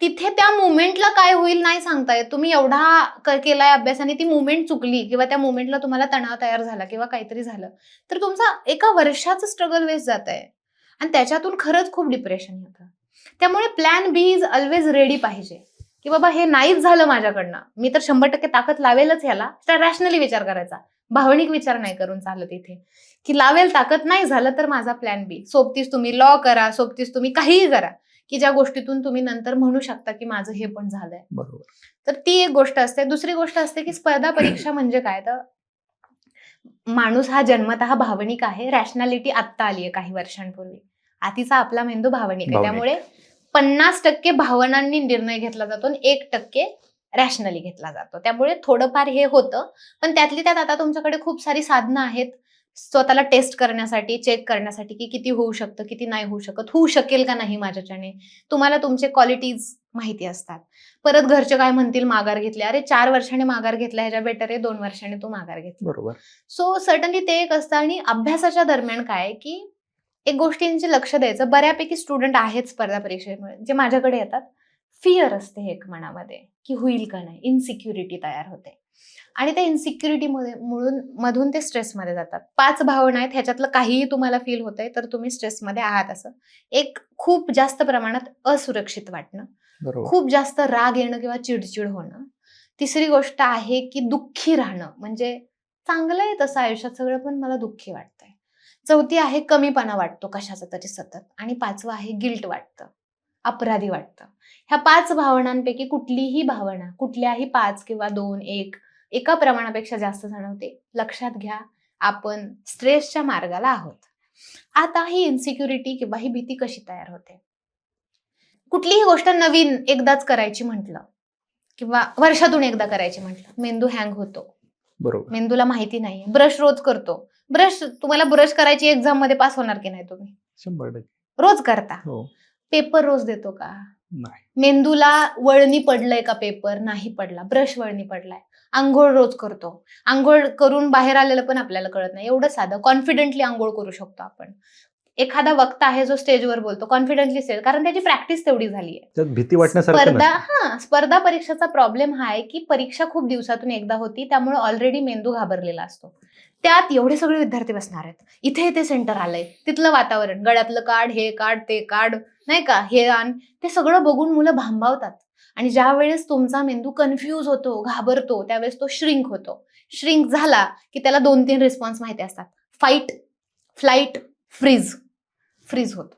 तिथे त्या मुवमेंटला काय होईल नाही सांगता येत. तुम्ही एवढा केलाय अभ्यास आणि ती मुवमेंट चुकली, किंवा त्या मुवमेंटला तुम्हाला तणाव तयार झाला किंवा काहीतरी झालं, तर तुमचा एका वर्षाचं स्ट्रगल वेस्ट जात आहे, आणि त्याच्यातून खरंच खूप डिप्रेशन येतं. त्यामुळे plan B is always ready पाहिजे, की बाबा हे नाहीच झालं माझ्याकडनं, मी तर 100% ताकद लावेलच ह्याला. तर रॅशनली विचार करायचा, भावनिक विचार नाही करून चालत इथे, की लावेल ताकद, नाही झालं तर माझा प्लॅन बी. सोबतीच तुम्ही लॉ करा, सोबतीच तुम्ही काहीही करा, की ज्या गोष्टीतून तुम्ही नंतर म्हणू शकता की माझं हे पण झालंय. बरोबर. तर ती एक गोष्ट असते. दुसरी गोष्ट असते की स्पर्धा परीक्षा म्हणजे काय, तर माणूस हा जन्मतः भावनिक आहे. रॅशनॅलिटी आत्ता आली आहे काही वर्षांपूर्वी. आधीचा आपला मेंदू भावनिक आहे. भावनिक. त्यामुळे 50% भावनांनी निर्णय घेतला जातो आणि 1% रॅशनली घेतला जातो. त्यामुळे थोडंफार हे होतं, पण त्यातली त्यात आता तुमच्याकडे खूप सारी साधनं आहेत स्वतःला टेस्ट करण्यासाठी, चेक करण्यासाठी, की किती होऊ शकतं, किती नाही होऊ शकत, होऊ शकेल का नाही माझ्याच्याने. तुम्हाला तुमचे क्वालिटीज माहिती असतात. परत घरचे काय म्हणतील, माघार घेतली, अरे 4 वर्षाने माघार घेतला, ह्याच्या बेटर आहे 2 वर्षाने तू माघार घेतली. बरोबर. सो सर्टनली ते एक असतं. आणि अभ्यासाच्या दरम्यान काय आहे, की एक गोष्टींचे लक्ष द्यायचं. बऱ्यापैकी स्टुडंट आहेत स्पर्धा परीक्षेमुळे जे माझ्याकडे येतात, फिअर असते एक मनामध्ये, की होईल का नाही, इनसिक्युरिटी तयार होते. आणि त्या इन्सिक्युरिटी मधून ते स्ट्रेसमध्ये जातात. 5 भावना आहेत, ह्याच्यातलं काहीही तुम्हाला फील होतंय तर तुम्ही स्ट्रेसमध्ये आहात असं. एक, खूप जास्त प्रमाणात असुरक्षित वाटणं, बरोबर. खूप जास्त राग येणं किंवा चिडचिड होणं. तिसरी गोष्ट आहे की दुःखी राहणं, म्हणजे चांगलं आहे तसं आयुष्यात सगळं, पण मला दुःखी वाटतंय. चौथी आहे कमीपणा वाटतो कशाचा तरी सतत. आणि 5वं आहे गिल्ट वाटतं, अपराधी वाटतं. ह्या 5 भावनांपैकी कुठलीही भावना, कुठल्याही 5 किंवा 2, 1 एका प्रमाणापेक्षा जास्त जाणवते, लक्षात घ्या आपण स्ट्रेसच्या मार्गाला आहोत. आता ही इन्सिक्युरिटी किंवा ही भीती कशी तयार होते. कुठलीही गोष्ट नवीन एकदाच करायची म्हटलं किंवा वर्षातून एकदा करायची म्हटलं, मेंदू हँग होतो. बरोबर. मेंदूला माहिती नाहीये. ब्रश रोज करतो. तुम्हाला ब्रश करायची एक्झाम मध्ये पास होणार की नाही तुम्ही? 100%. रोज करता. हो. पेपर रोज देतो का? नाही. मेंदूला वळणी पडलंय का पेपर? नाही पडला. ब्रश वळणी पडलाय. अंघोळ रोज करतो. अंघोळ करून बाहेर आलेलं पण आपल्याला कळत नाही. एवढं साधं कॉन्फिडेंटली अंघोळ करू शकतो आपण. एखादा वक्ता आहे जो स्टेजवर बोलतो कॉन्फिडेंटली स्टेज, कारण त्याची प्रॅक्टिस तेवढी झाली आहे. त्यात भीती वाटण्यासारखं नसतं. स्पर्धा परीक्षेचा प्रॉब्लेम हा आहे की परीक्षा खूप दिवसातून एकदा होती, त्यामुळे ऑलरेडी मेंदू घाबरलेला असतो. त्यात एवढे सगळे विद्यार्थी बसणार आहेत, इथे सेंटर आलंय, तिथलं वातावरण, गळ्यातलं काढ, हे काढ, ते काढ, नाही का, हे आण, ते सगळं बघून मुलं भांबावतात. आणि ज्या वेळेस तुमचा मेंदू कन्फ्यूज होतो, घाबरतो, त्यावेळेस तो श्रिंक होतो. श्रिंक झाला की त्याला 2-3 रिस्पॉन्स माहिती असतात. Fight, flight, freeze. फ्रीज होतो.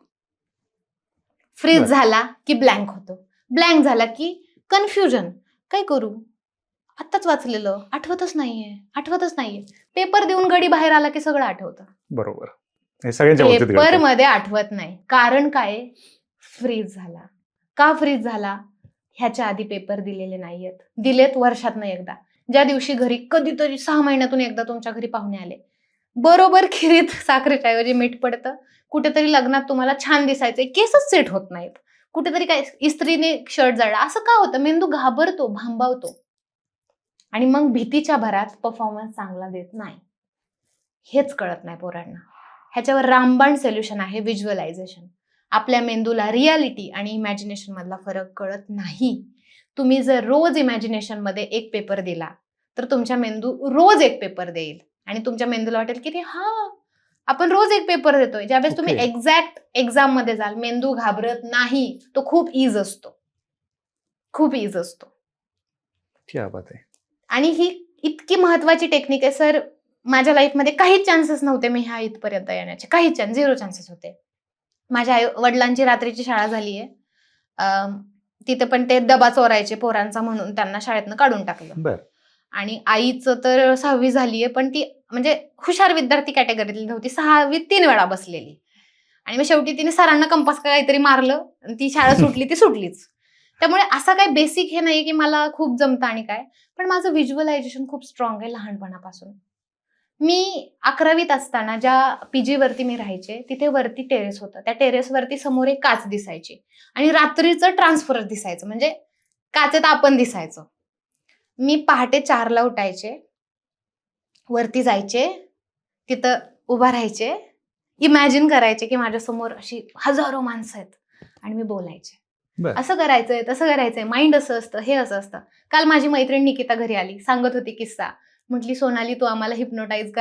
फ्रीज झाला की ब्लँक होतो. ब्लँक झाला की कन्फ्युजन, काय करू, आत्ताच वाचलेलं आठवतच नाहीये. पेपर देऊन गडी बाहेर आला की सगळं आठवतं. बरोबर. हे सगळ्यांच्या बाबतीत घडतं. पेपर मध्ये आठवत नाही. कारण काय, फ्रीज झाला. का फ्रीज झाला? ह्याच्या आधी पेपर दिलेले नाहीयेत, दिलेत वर्षातनं एकदा. ज्या दिवशी घरी कधीतरी 6 महिन्यातून एकदा तुमच्या घरी पाहुणे आले, बरोबर खिरीत साखरेच्या ऐवजी मीठ पडतं. कुठेतरी लग्नात तुम्हाला छान दिसायचंय, केसच सेट होत नाहीत. कुठेतरी काय इस्त्रीने शर्ट जळला, असं का होतं? मेंदू घाबरतो, भांबावतो. आणि मग भीतीच्या भरात परफॉर्मन्स चांगला देत नाही. हेच कळत नाही पोरांना. ह्याच्यावर रामबाण सोल्युशन आहे, व्हिज्युअलायझेशन. आपल्या मेंदूला रियालिटी आणि इमॅजिनेशन मधला फरक कळत नाही. तुम्ही जर रोज इमॅजिनेशन मध्ये एक पेपर दिला तर तुमच्या मेंदू रोज एक पेपर देईल आणि तुमच्या मेंदूला वाटेल की आपण रोज एक पेपर देतोय. ज्यावेळेस तुम्ही एक्झॅक्ट एक्झाम मध्ये जाल, मेंदू घाबरत नाही, तो खूप इज असतो. क्या बात आहे. आणि ही इतकी महत्वाची टेक्निक आहे सर. माझ्या लाईफमध्ये काहीच चान्सेस नव्हते मी ह्या इथपर्यंत येण्याचे, काहीच चान्स, 0 चान्सेस होते. माझ्या वडिलांची रात्रीची शाळा झालीये, तिथे पण ते डबा चोरायचे पोरांचा म्हणून त्यांना शाळेतनं काढून टाकलं. आणि आईचं तर 6वी झालीये, पण ती म्हणजे हुशार विद्यार्थी कॅटेगरीतली नव्हती. 6वीत 3 वेळा बसलेली. आणि मग शेवटी तिने सरांना कंपास काहीतरी मारलं, ती शाळा सुटली, ती सुटलीच. त्यामुळे असा काही बेसिक हे नाही की मला खूप जमतं आणि काय, पण माझं व्हिज्युअलायझेशन खूप स्ट्रॉंग आहे लहानपणापासून. मी 11वीत असताना ज्या पीजी वरती मी राहायचे, तिथे वरती टेरेस होतं. त्या टेरेसवरती समोर एक काच दिसायची आणि रात्रीचं ट्रान्सफरर दिसायचं, म्हणजे काचेत आपण दिसायचं. मी पहाटे 4ला उठायचे, वरती जायचे, तिथं उभा राहायचे, इमॅजिन करायचे की माझ्यासमोर अशी हजारो माणसं आहेत आणि मी बोलायचे, असं करायचंय, तसं करायचंय, माइंड असं असतं, हे असं असतं. काल माझी मैत्रीण निकिता घरी आली, सांगत होती किस्सा. म्हटली, सोनाली तू आम्हाला हिप्नोटाईज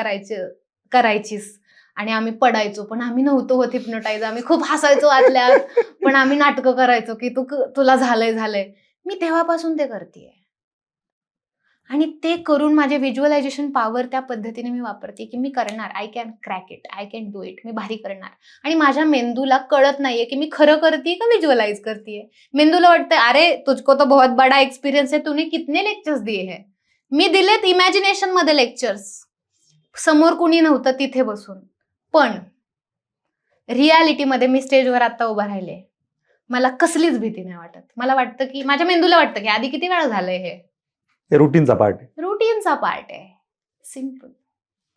करायचीस आणि आम्ही पडायचो, पण आम्ही नव्हतो होत हिप्नोटाईज. आम्ही खूप हसायचो आतल्यात, पण आम्ही नाटकं करायचो की तुला झालंय. मी तेव्हापासून ते करतेय. आणि ते करून माझे व्हिज्युअलायझेशन पॉवर त्या पद्धतीने मी वापरते की मी करणार, I can crack it, I can do it, मी भारी करणार. आणि माझ्या मेंदूला कळत नाहीये की मी खरं करते का व्हिज्युअलाइज करते. मेंदूला वाटतं अरे तुझको तो बहुत बडा एक्सपिरियन्स है, तूने कितने लेक्चर्स दिए है. मी दिलेत इमॅजिनेशन मध्ये लेक्चर्स, समोर कुणी नव्हतं तिथे बसून. पण रियालिटीमध्ये मी स्टेजवर आता उभा राहिले, मला कसलीच भीती नाही वाटत. मला वाटतं की माझ्या मेंदूला वाटतं की आधी किती वेळा झालंय हे रुटीनचा पार्ट आहे. रुटीनचा पार्ट आहे. सिम्पल.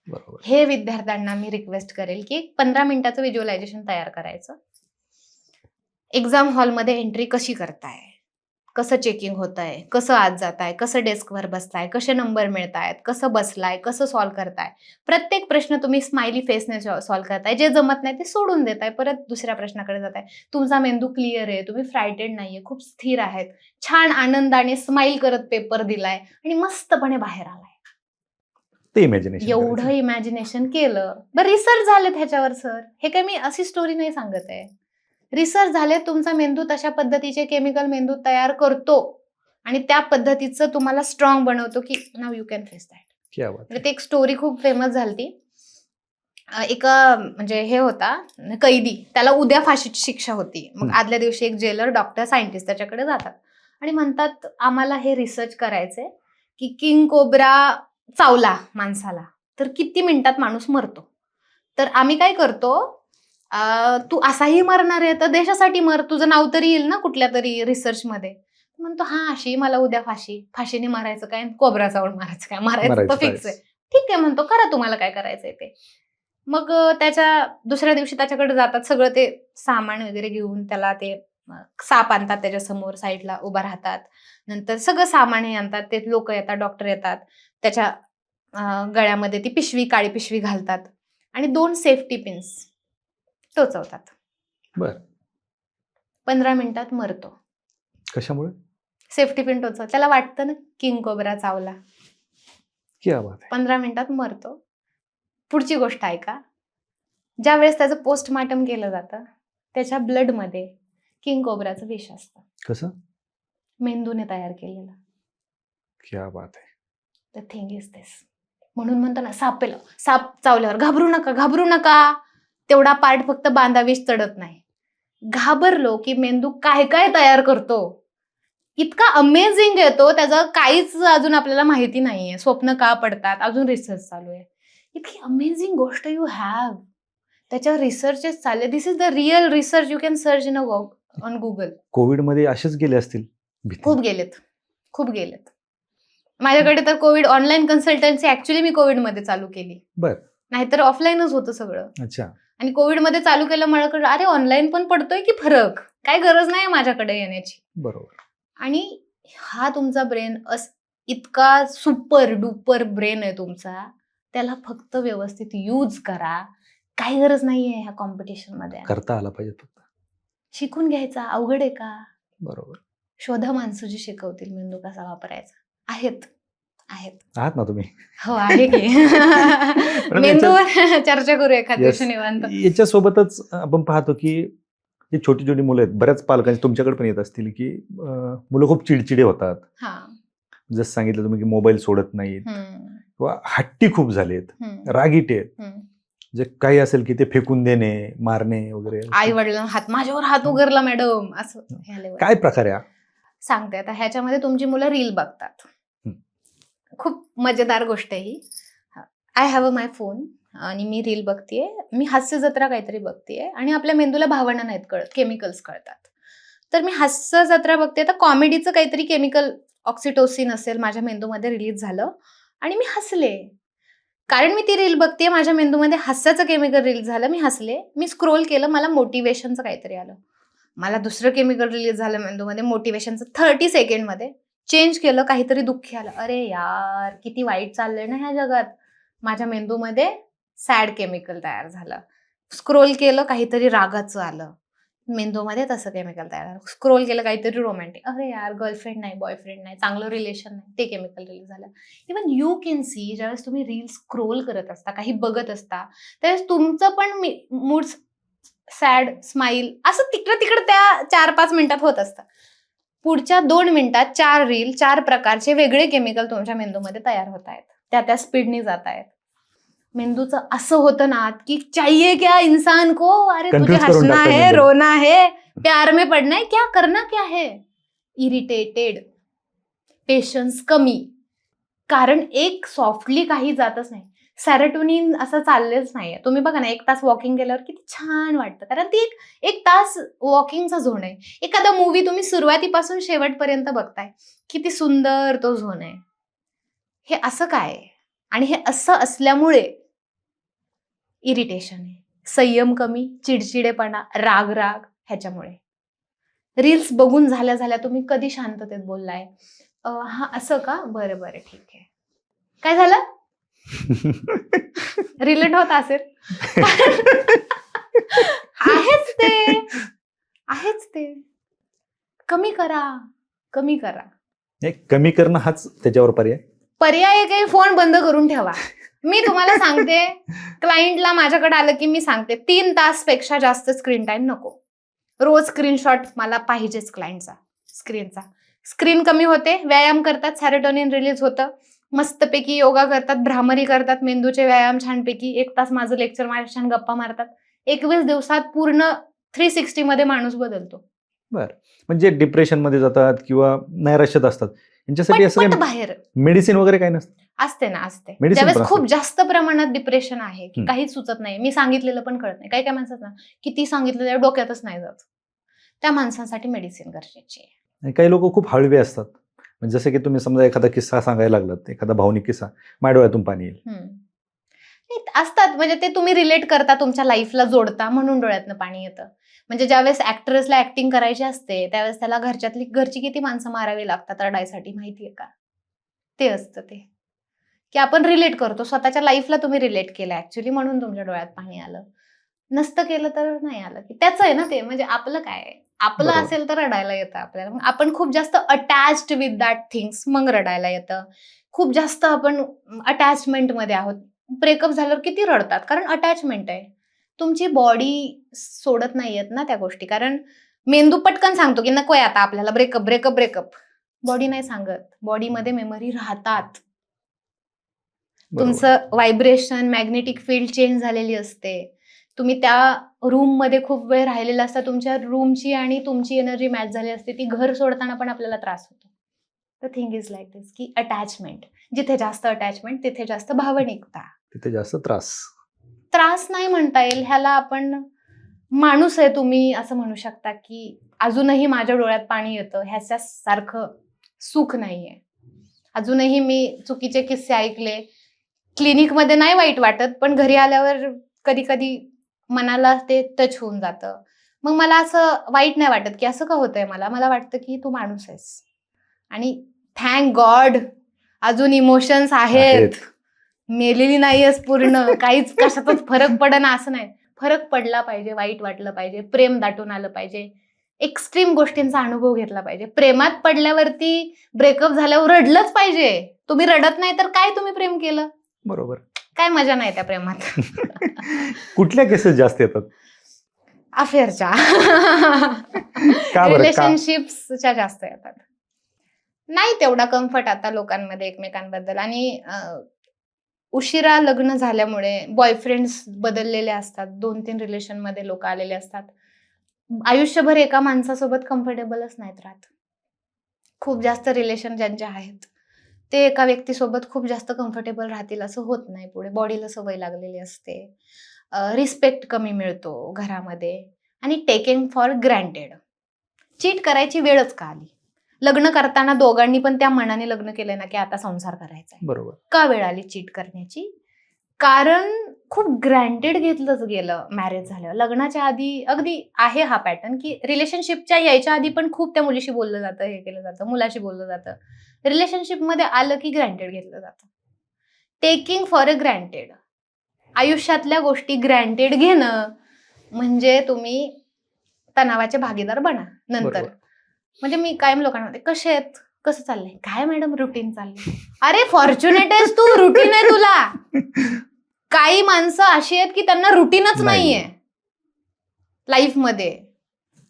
बरोबर. हे विद्यार्थ्यांना मी रिक्वेस्ट करेल की 15 मिनिटाचं व्हिज्युअलायझेशन तयार करायचं. एक्झाम हॉलमध्ये एंट्री कशी करताय, कसं चेकिंग होत आहे, कसं आत जाताय, कसं डेस्कवर बसताय, कसे नंबर मिळतायत, कसं बसलाय, कसं सॉल्व्ह करताय. प्रत्येक प्रश्न तुम्ही स्माइली फेसने सॉल्व्ह करताय. जे जमत नाही ते सोडून देताय, परत दुसऱ्या प्रश्नाकडे जाताय. तुमचा मेंदू क्लिअर आहे, तुम्ही फ्रायटेड नाहीये, खूप स्थिर आहेत, छान आनंदाने स्माइल करत पेपर दिलाय आणि मस्तपणे बाहेर आलाय. ते इमॅजिनेशन एवढं इमॅजिनेशन केलं. बरं रिसर्च झाले ह्याच्यावर सर, हे काही मी अशी स्टोरी नाही सांगत आहे. रिसर्च झाले, तुमचा मेंदू तशा पद्धतीचे केमिकल मेंदू तयार करतो आणि त्या पद्धतीचं तुम्हाला स्ट्रॉंग बनवतो की नाव यू कॅन फेस दॅट. क्या बात म्हणजे ते एक स्टोरी खूप फेमस झाली. एक म्हणजे हे होता कैदी, त्याला उद्या फाशीची शिक्षा होती. मग आदल्या दिवशी एक जेलर, डॉक्टर, सायंटिस्ट त्याच्याकडे जातात आणि म्हणतात आम्हाला हे रिसर्च करायचंय की किंग कोब्रा चावला माणसाला तर किती मिनिटात माणूस मरतो. तर आम्ही काय करतो, तू असाही मरणार आहे तर देशासाठी मर, तुझं नाव तरी येईल ना कुठल्या तरी रिसर्च मध्ये. म्हणतो हा अशी मला उद्या फाशीने मारायचं काय, कोब्रा चावून मारायचं काय, मारायचं तर फिक्स आहे. ठीक आहे म्हणतो, करा तुम्हाला काय करायचंय ते. मग त्याच्या दुसऱ्या दिवशी त्याच्याकडे जातात, सगळं ते सामान वगैरे घेऊन. त्याला ते साप आणतात त्याच्यासमोर, साईडला उभा राहतात. नंतर सगळं सामान हे आणतात, ते लोक येतात, डॉक्टर येतात, त्याच्या गळ्यामध्ये ती पिशवी, काळी पिशवी घालतात आणि 2 सेफ्टी पिन्स टोचवतात. बर. 15 मिनिटात मरतो. कशामुळे? सेफ्टी पिन टोचव, त्याला वाटतं ना किंग कोब्रा चावला. क्या बात आहे. 15 मिनिटात मरतो. पुढची गोष्ट ऐका, ज्या वेळेस त्याचं पोस्टमार्टम केलं जातं त्याच्या ब्लडमध्ये किंग कोब्राचं विष असतं. कसं? मेंदूने तयार केलेलं. क्या बात आहे. द थिंग इज दिस. म्हणून म्हणतो ना साप चावल्यावर घाबरू नका. तेवढा पार्ट फक्त बांधाविष चढत नाही. घाबरलो की मेंदू काय काय तयार करतो, इतका अमेझिंग येतो, त्याचं काहीच अजून आपल्याला माहिती नाहीये. स्वप्न का पडतात अजून रिसर्च चालू आहे. इतकी अमेझिंग गोष्ट यू हॅव, त्याच्यावर रिसर्चेस चालले. This is the real research, you can search in on Google. Covid मध्ये असेच गेले असतील. खूप गेलेत. माझ्याकडे तर कोविड ऑनलाईन कन्सल्टन्सी ऍक्च्युली मी कोविडमध्ये चालू केली. बर. नाहीतर ऑफलाईनच होतं सगळं. अच्छा. आणि कोविडमध्ये चालू केलं, मला कळलं अरे ऑनलाईन पण पडतोय की फरक, काय गरज नाही माझ्याकडे येण्याची. बरोबर. आणि हा तुमचा ब्रेन इतका सुपर डुपर ब्रेन आहे तुमचा, त्याला फक्त व्यवस्थित यूज करा. काही गरज नाहीये ह्या कॉम्पिटिशन मध्ये. करता आला पाहिजे, फक्त शिकून घ्यायचा. अवघड आहे का? बरोबर. शोधा माणसं जी शिकवतील मेंदू कसा वापरायचा. आहात ना तुम्ही? हो आहे की. मेंदूवर चर्चा करू एखाद्या दिवशी निवांत. याच्यासोबतच आपण पाहतो की जी छोटी छोटी मुलं आहेत, बऱ्याच पालकांची तुमच्याकडे पण येत असतील की मुलं खूप चिडचिडे होतात. जसं सांगितलं तुम्ही की मोबाईल सोडत नाहीत किंवा हट्टी खूप झालेत, रागीट आहेत, जे काही असेल की ते फेकून देणे, मारणे वगैरे. आई वडिलांना माझ्यावर हात उघडला मॅडम असं. काय प्रकार आहे? सांगते आता. ह्याच्यामध्ये तुमची मुलं रील बघतात. खूप मजेदार गोष्ट आहे ही. आय हॅव माय फोन आणि मी रील बघतेय, मी हास्य जत्रा काहीतरी बघतेय आणि आपल्या मेंदूला भावना नाहीत कळत, केमिकल्स कळतात. तर मी हास्य जत्रा बघते, तर कॉमेडीचं काहीतरी केमिकल ऑक्सिटोसिन असेल माझ्या मेंदूमध्ये रिलीज झालं आणि मी हसले. कारण मी ती रील बघतेय, माझ्या मेंदूमध्ये हास्याचं केमिकल रिलीज झालं, मी हसले. मी स्क्रोल केलं, मला मोटिवेशनचं काहीतरी आलं. मला दुसरं केमिकल रिलीज झालं मेंदूमध्ये मोटिवेशनचं. 30 सेकंडमध्ये चेंज केलं, काहीतरी दुःखी आलं. अरे यार किती वाईट चाललंय ना ह्या जगात. माझ्या मेंदूमध्ये सॅड केमिकल तयार झालं. स्क्रोल केलं, काहीतरी रागाचं आलं. मेंदूमध्ये तसं केमिकल तयार. स्क्रोल केलं काहीतरी रोमॅन्टिक, अरे यार गर्लफ्रेंड नाही, बॉयफ्रेंड नाही, चांगलं रिलेशन नाही, ते केमिकल रिलीज झालं. इव्हन यू कॅन सी ज्यावेळेस तुम्ही रील स्क्रोल करत असता, काही बघत असता, त्यावेळेस तुमचं पण मूड सॅड, स्माईल असं तिकडं तिकडं त्या 4-5 मिनिटात होत असतं. पुढच्या 2 मिनिटात 4 रील, 4 प्रकारचे वेगळे केमिकल तुमच्या मेंदूमध्ये तयार होत आहेत. त्या स्पीडने जात आहेत. मेंदूचं असं होतं ना की चाहिए क्या इंसान को, अरे तुझे Confuse करून हंसना टाकतं है, मेंदूला. रोना है, प्यार में पडना है, क्या करना क्या है, इरिटेटेड, पेशन्स कमी. कारण एक सॉफ्टली काही जातच नाही. सेरोटोनिन असं चाललेच नाहीये. तुम्ही बघा ना 1 तास वॉकिंग केल्यावर किती छान वाटतं, कारण ती एक तास वॉकिंगचा झोन आहे. एखादा मूवी तुम्ही सुरुवातीपासून शेवटपर्यंत बघताय, किती सुंदर तो झोन आहे. हे असं काय आहे? आणि हे असं असल्यामुळे इरिटेशन आहे, संयम कमी, चिडचिडेपणा, राग ह्याच्यामुळे. रील्स बघून झाल्या झाल्या तुम्ही कधी शांततेत बोललाय? हा असं का, बरं बरं ठीक आहे. काय झालं, रिलेट होत असेल. आहेच ते. कमी करा. कमी करणं हाच त्याच्यावर पर्याय काही फोन बंद करून ठेवा. मी तुम्हाला सांगते, क्लायंटला माझ्याकडे आलं की मी सांगते 3 तासपेक्षा जास्त स्क्रीन टाइम नको. रोज स्क्रीनशॉट मला पाहिजेच क्लायंटचा स्क्रीनचा. स्क्रीन कमी होते, व्यायाम करतात, सेरोटोनिन रिलीज होतं, मस्तपैकी योगा करतात, भ्रामरी करतात, मेंदूचे व्यायाम छानपैकी. 1 तास माझं लेक्चर, माझ्या छान गप्पा मारतात. 21 दिवसात पूर्ण 360 मध्ये माणूस बदलतो. बरं. म्हणजे डिप्रेशन मध्ये जातात किंवा नैराश्यात असतात, यांच्यासाठी असं पटपट बाहेर मेडिसिन वगैरे काही नसतं? असते ना, असते. Medicine ज्यावेळेस पण खूप जास्त प्रमाणात डिप्रेशन आहे की हम्म. काहीच सुचत नाही, मी सांगितलेलं पण कळत नाही, काही माणसात ना किती सांगितलं त्या डोक्यातच नाही जात, त्या माणसांसाठी मेडिसिन गरजेची आहे. आणि काही लोक खूप हळवे असतात. म्हणजे जसं की तुम्ही समजा एखादा किस्सा सांगायला लागलात, एखादा भावनिक किस्सा, माझ्या डोळ्यातून पाणी येईल. नाही, असतात म्हणजे ते तुम्ही रिलेट करता, तुमच्या लाईफला जोडता, म्हणून डोळ्यातनं पाणी येतं. म्हणजे ज्यावेळेस ऍक्ट्रेसला ऍक्टिंग करायची असते त्यावेळेस त्याला घरची किती माणसं मारावी लागतात रडायसाठी, माहितीये का? ते असतं ते की आपण रिलेट करतो, स्वतःच्या लाईफला तुम्ही रिलेट केलं ऍक्च्युली, म्हणून तुमच्या डोळ्यात पाणी आलं. नसतं केलं तर नाही आलं, की त्याचं आहे ना ते. म्हणजे आपलं काय, आपलं बरोबर. असेल तर रडायला येतं आपल्याला. मग आपण खूप जास्त अटॅच्ड विथ दॅट थिंग्स, मग रडायला येतं. खूप जास्त आपण अटॅचमेंट मध्ये आहोत, ब्रेकअप झाल्यावर किती रडतात, कारण अटॅचमेंट आहे. तुमची बॉडी सोडत नाहीयेत ना त्या गोष्टी, कारण मेंदू पटकन सांगतो की नकोय आता आपल्याला, ब्रेकअप. बॉडी नाही सांगत, बॉडीमध्ये मेमरी राहतात. बरोबर. तुमचं व्हायब्रेशन, मॅग्नेटिक फील्ड चेंज झालेली असते. तुम्ही त्या रूम मध्ये खूप वेळ राहिलेला असता, तुमच्या रूमची आणि तुमची एनर्जी मॅच झाली असते, ती घर सोडताना पण आपल्याला त्रास होतो. द थिंग इज लाईक दिस की अटॅचमेंट, जिथे जास्त अटॅचमेंट तिथे जास्त भावनिकता. तिथे जास्त त्रास नाही म्हणता येईल ह्याला, आपण माणूस आहे तुम्ही असं म्हणू शकता की अजूनही माझ्या डोळ्यात पाणी येतं, ह्याच्या सारखं सुख नाहीये. अजूनही मी चुकीचे किस्से ऐकले. क्लिनिकमध्ये नाही वाईट वाटत, पण घरी आल्यावर कधी कधी मनाला ते टच होऊन जातं. मग मला असं वाईट नाही वाटत की असं का होतंय, मला वाटतं की तू माणूस आहेस आणि थँक गॉड अजून इमोशन्स आहेत, मेलेली नाहीयेस पूर्ण, काहीच कशातच फरक पडना असं नाही. फरक पडला पाहिजे, वाईट वाटलं पाहिजे, प्रेम दाटून आलं पाहिजे, एक्स्ट्रीम गोष्टींचा अनुभव घेतला पाहिजे. प्रेमात पडल्यावरती, ब्रेकअप झाल्यावर रडलंच पाहिजे. तुम्ही रडत नाही तर काय तुम्ही प्रेम केलं? बरोबर. काय मजा नाही त्या प्रेमात. कुठल्या केसेस जास्त येतात? अफेअरच्या, का बरं? रिलेशनशिप्सच्या जास्त येतात. नाही तेवढा कम्फर्ट आता लोकांमध्ये एकमेकांबद्दल, आणि उशिरा लग्न झाल्यामुळे बॉयफ्रेंड्स बदललेले असतात, 2-3 रिलेशन मध्ये लोक आलेले असतात. आयुष्यभर एका माणसासोबत कम्फर्टेबलच नाहीत राहत. खूप जास्त रिलेशन ज्यांचे आहेत ते एका व्यक्तीसोबत खूप जास्त कम्फर्टेबल राहतील असं होत नाही पुढे. बॉडीला सवय लागलेली असते, रिस्पेक्ट कमी मिळतो घरामध्ये, आणि टेकिंग फॉर ग्रँटेड. चीट करायची वेळच का आली? लग्न करताना दोघांनी पण त्या मनाने लग्न केलंय ना की आता संसार करायचा आहे. बरोबर. का वेळ आली चीट करण्याची? कारण खूप ग्रँटेड घेतलंच गेलं मॅरेज झाल्यावर. लग्नाच्या आधी अगदी आहे हा पॅटर्न की रिलेशनशिपच्या यायच्या आधी पण खूप त्या मुलीशी बोललं जातं, हे केलं जातं, मुलाशी बोललं जातं. रिलेशनशिपमध्ये आलं की ग्रँटेड घेतलं जातं. Taking for a granted. आयुष्यातल्या गोष्टी ग्रँटेड घेणं म्हणजे तुम्ही तणावाचे भागीदार बना नंतर. बरोबर. म्हणजे मी कायम लोकांना म्हणते, कसे आहेत, कसं चाललंय, काय मॅडम रुटीन चाललंय. अरे फॉर्च्युनेट आहेस तू, रुटीन आहे तुला. काही माणसं अशी आहेत की त्यांना रुटीनच नाहीये लाईफ मध्ये.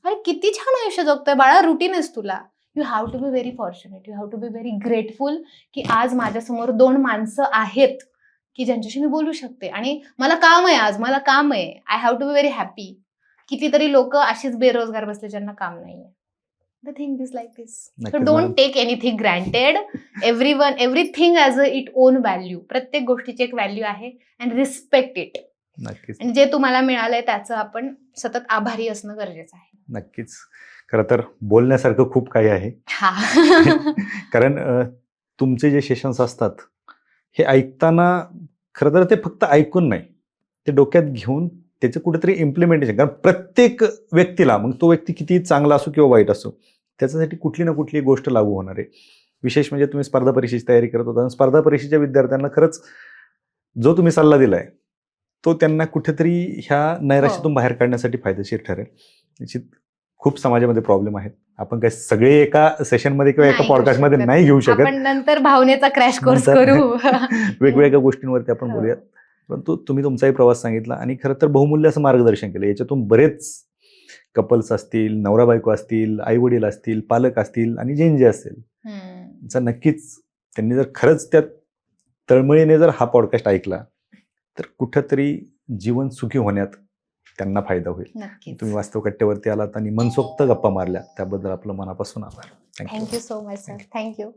अरे किती छान आयुष्य जगतोय बाळा, रुटीन आहेस तुला. You have to be very fortunate, you have to be very grateful की आज माझ्यासमोर 2 माणसं आहेत की ज्यांच्याशी मी बोलू शकते आणि मला काम आहे, आज मला काम आहे. I have to be very happy. कितीतरी लोक अशीच बेरोजगार बसले ज्यांना काम नाहीये. The thing is like this. So नक्कीच don't madam. Take anything granted. Everything as a it own value. प्रत्येक गोष्टीची एक व्हॅल्यू आहे अँड रिस्पेक्ट इट. नक्कीच आणि जे तुम्हाला मिळालंय त्याचं आपण सतत आभारी असणं गरजेचं आहे. नक्कीच. खरं तर बोलण्यासारखं खूप काही आहे. हा. कारण तुमचे जे सेशन्स असतात हे ऐकताना खरं तर ते फक्त ऐकून नाही, ते डोक्यात घेऊन त्याचं कुठेतरी इम्प्लिमेंटेशन. कारण प्रत्येक व्यक्तीला, मग तो व्यक्ती किती चांगला असो किंवा वाईट असो, त्याच्यासाठी कुठली ना कुठली गोष्ट लागू होणार आहे. विशेष म्हणजे तुम्ही स्पर्धा परीक्षेची तयारी करत होता, स्पर्धा परीक्षेच्या विद्यार्थ्यांना खरंच जो तुम्ही सल्ला दिलाय तो त्यांना कुठेतरी ह्या नैराश्यातून बाहेर काढण्यासाठी फायदेशीर ठरेल. निश्चित खूप समाजामध्ये प्रॉब्लेम आहेत. आपण काय सगळे एका सेशनमध्ये किंवा एका नाही घेऊ पॉडकास्टमध्ये शकत. नाही घेऊ शकत. आपण नंतर भावनेचा क्रॅश कोर्स नंतर करू. वेगवेगळ्या गोष्टींवरती आपण हो. बोलूयात. परंतु तुम्ही तुमचाही प्रवास सांगितला आणि खरं तर बहुमूल्य असं मार्गदर्शन केलं. याच्यातून बरेच कपल्स असतील, नवरा बायको असतील, आई वडील असतील, पालक असतील आणि जे असेल, त्यांचा नक्कीच त्यांनी जर खरंच त्या तळमळीने जर हा पॉडकास्ट ऐकला तर कुठंतरी जीवन सुखी होण्यात त्यांना फायदा होईल. नक्कीच. तुम्ही वास्तव कट्ट्यावरती आलात आणि मनसोक्त गप्पा मारल्या त्याबद्दल आपलं मनापासून आभार. Thank you. Thank you so much sir. Thank you.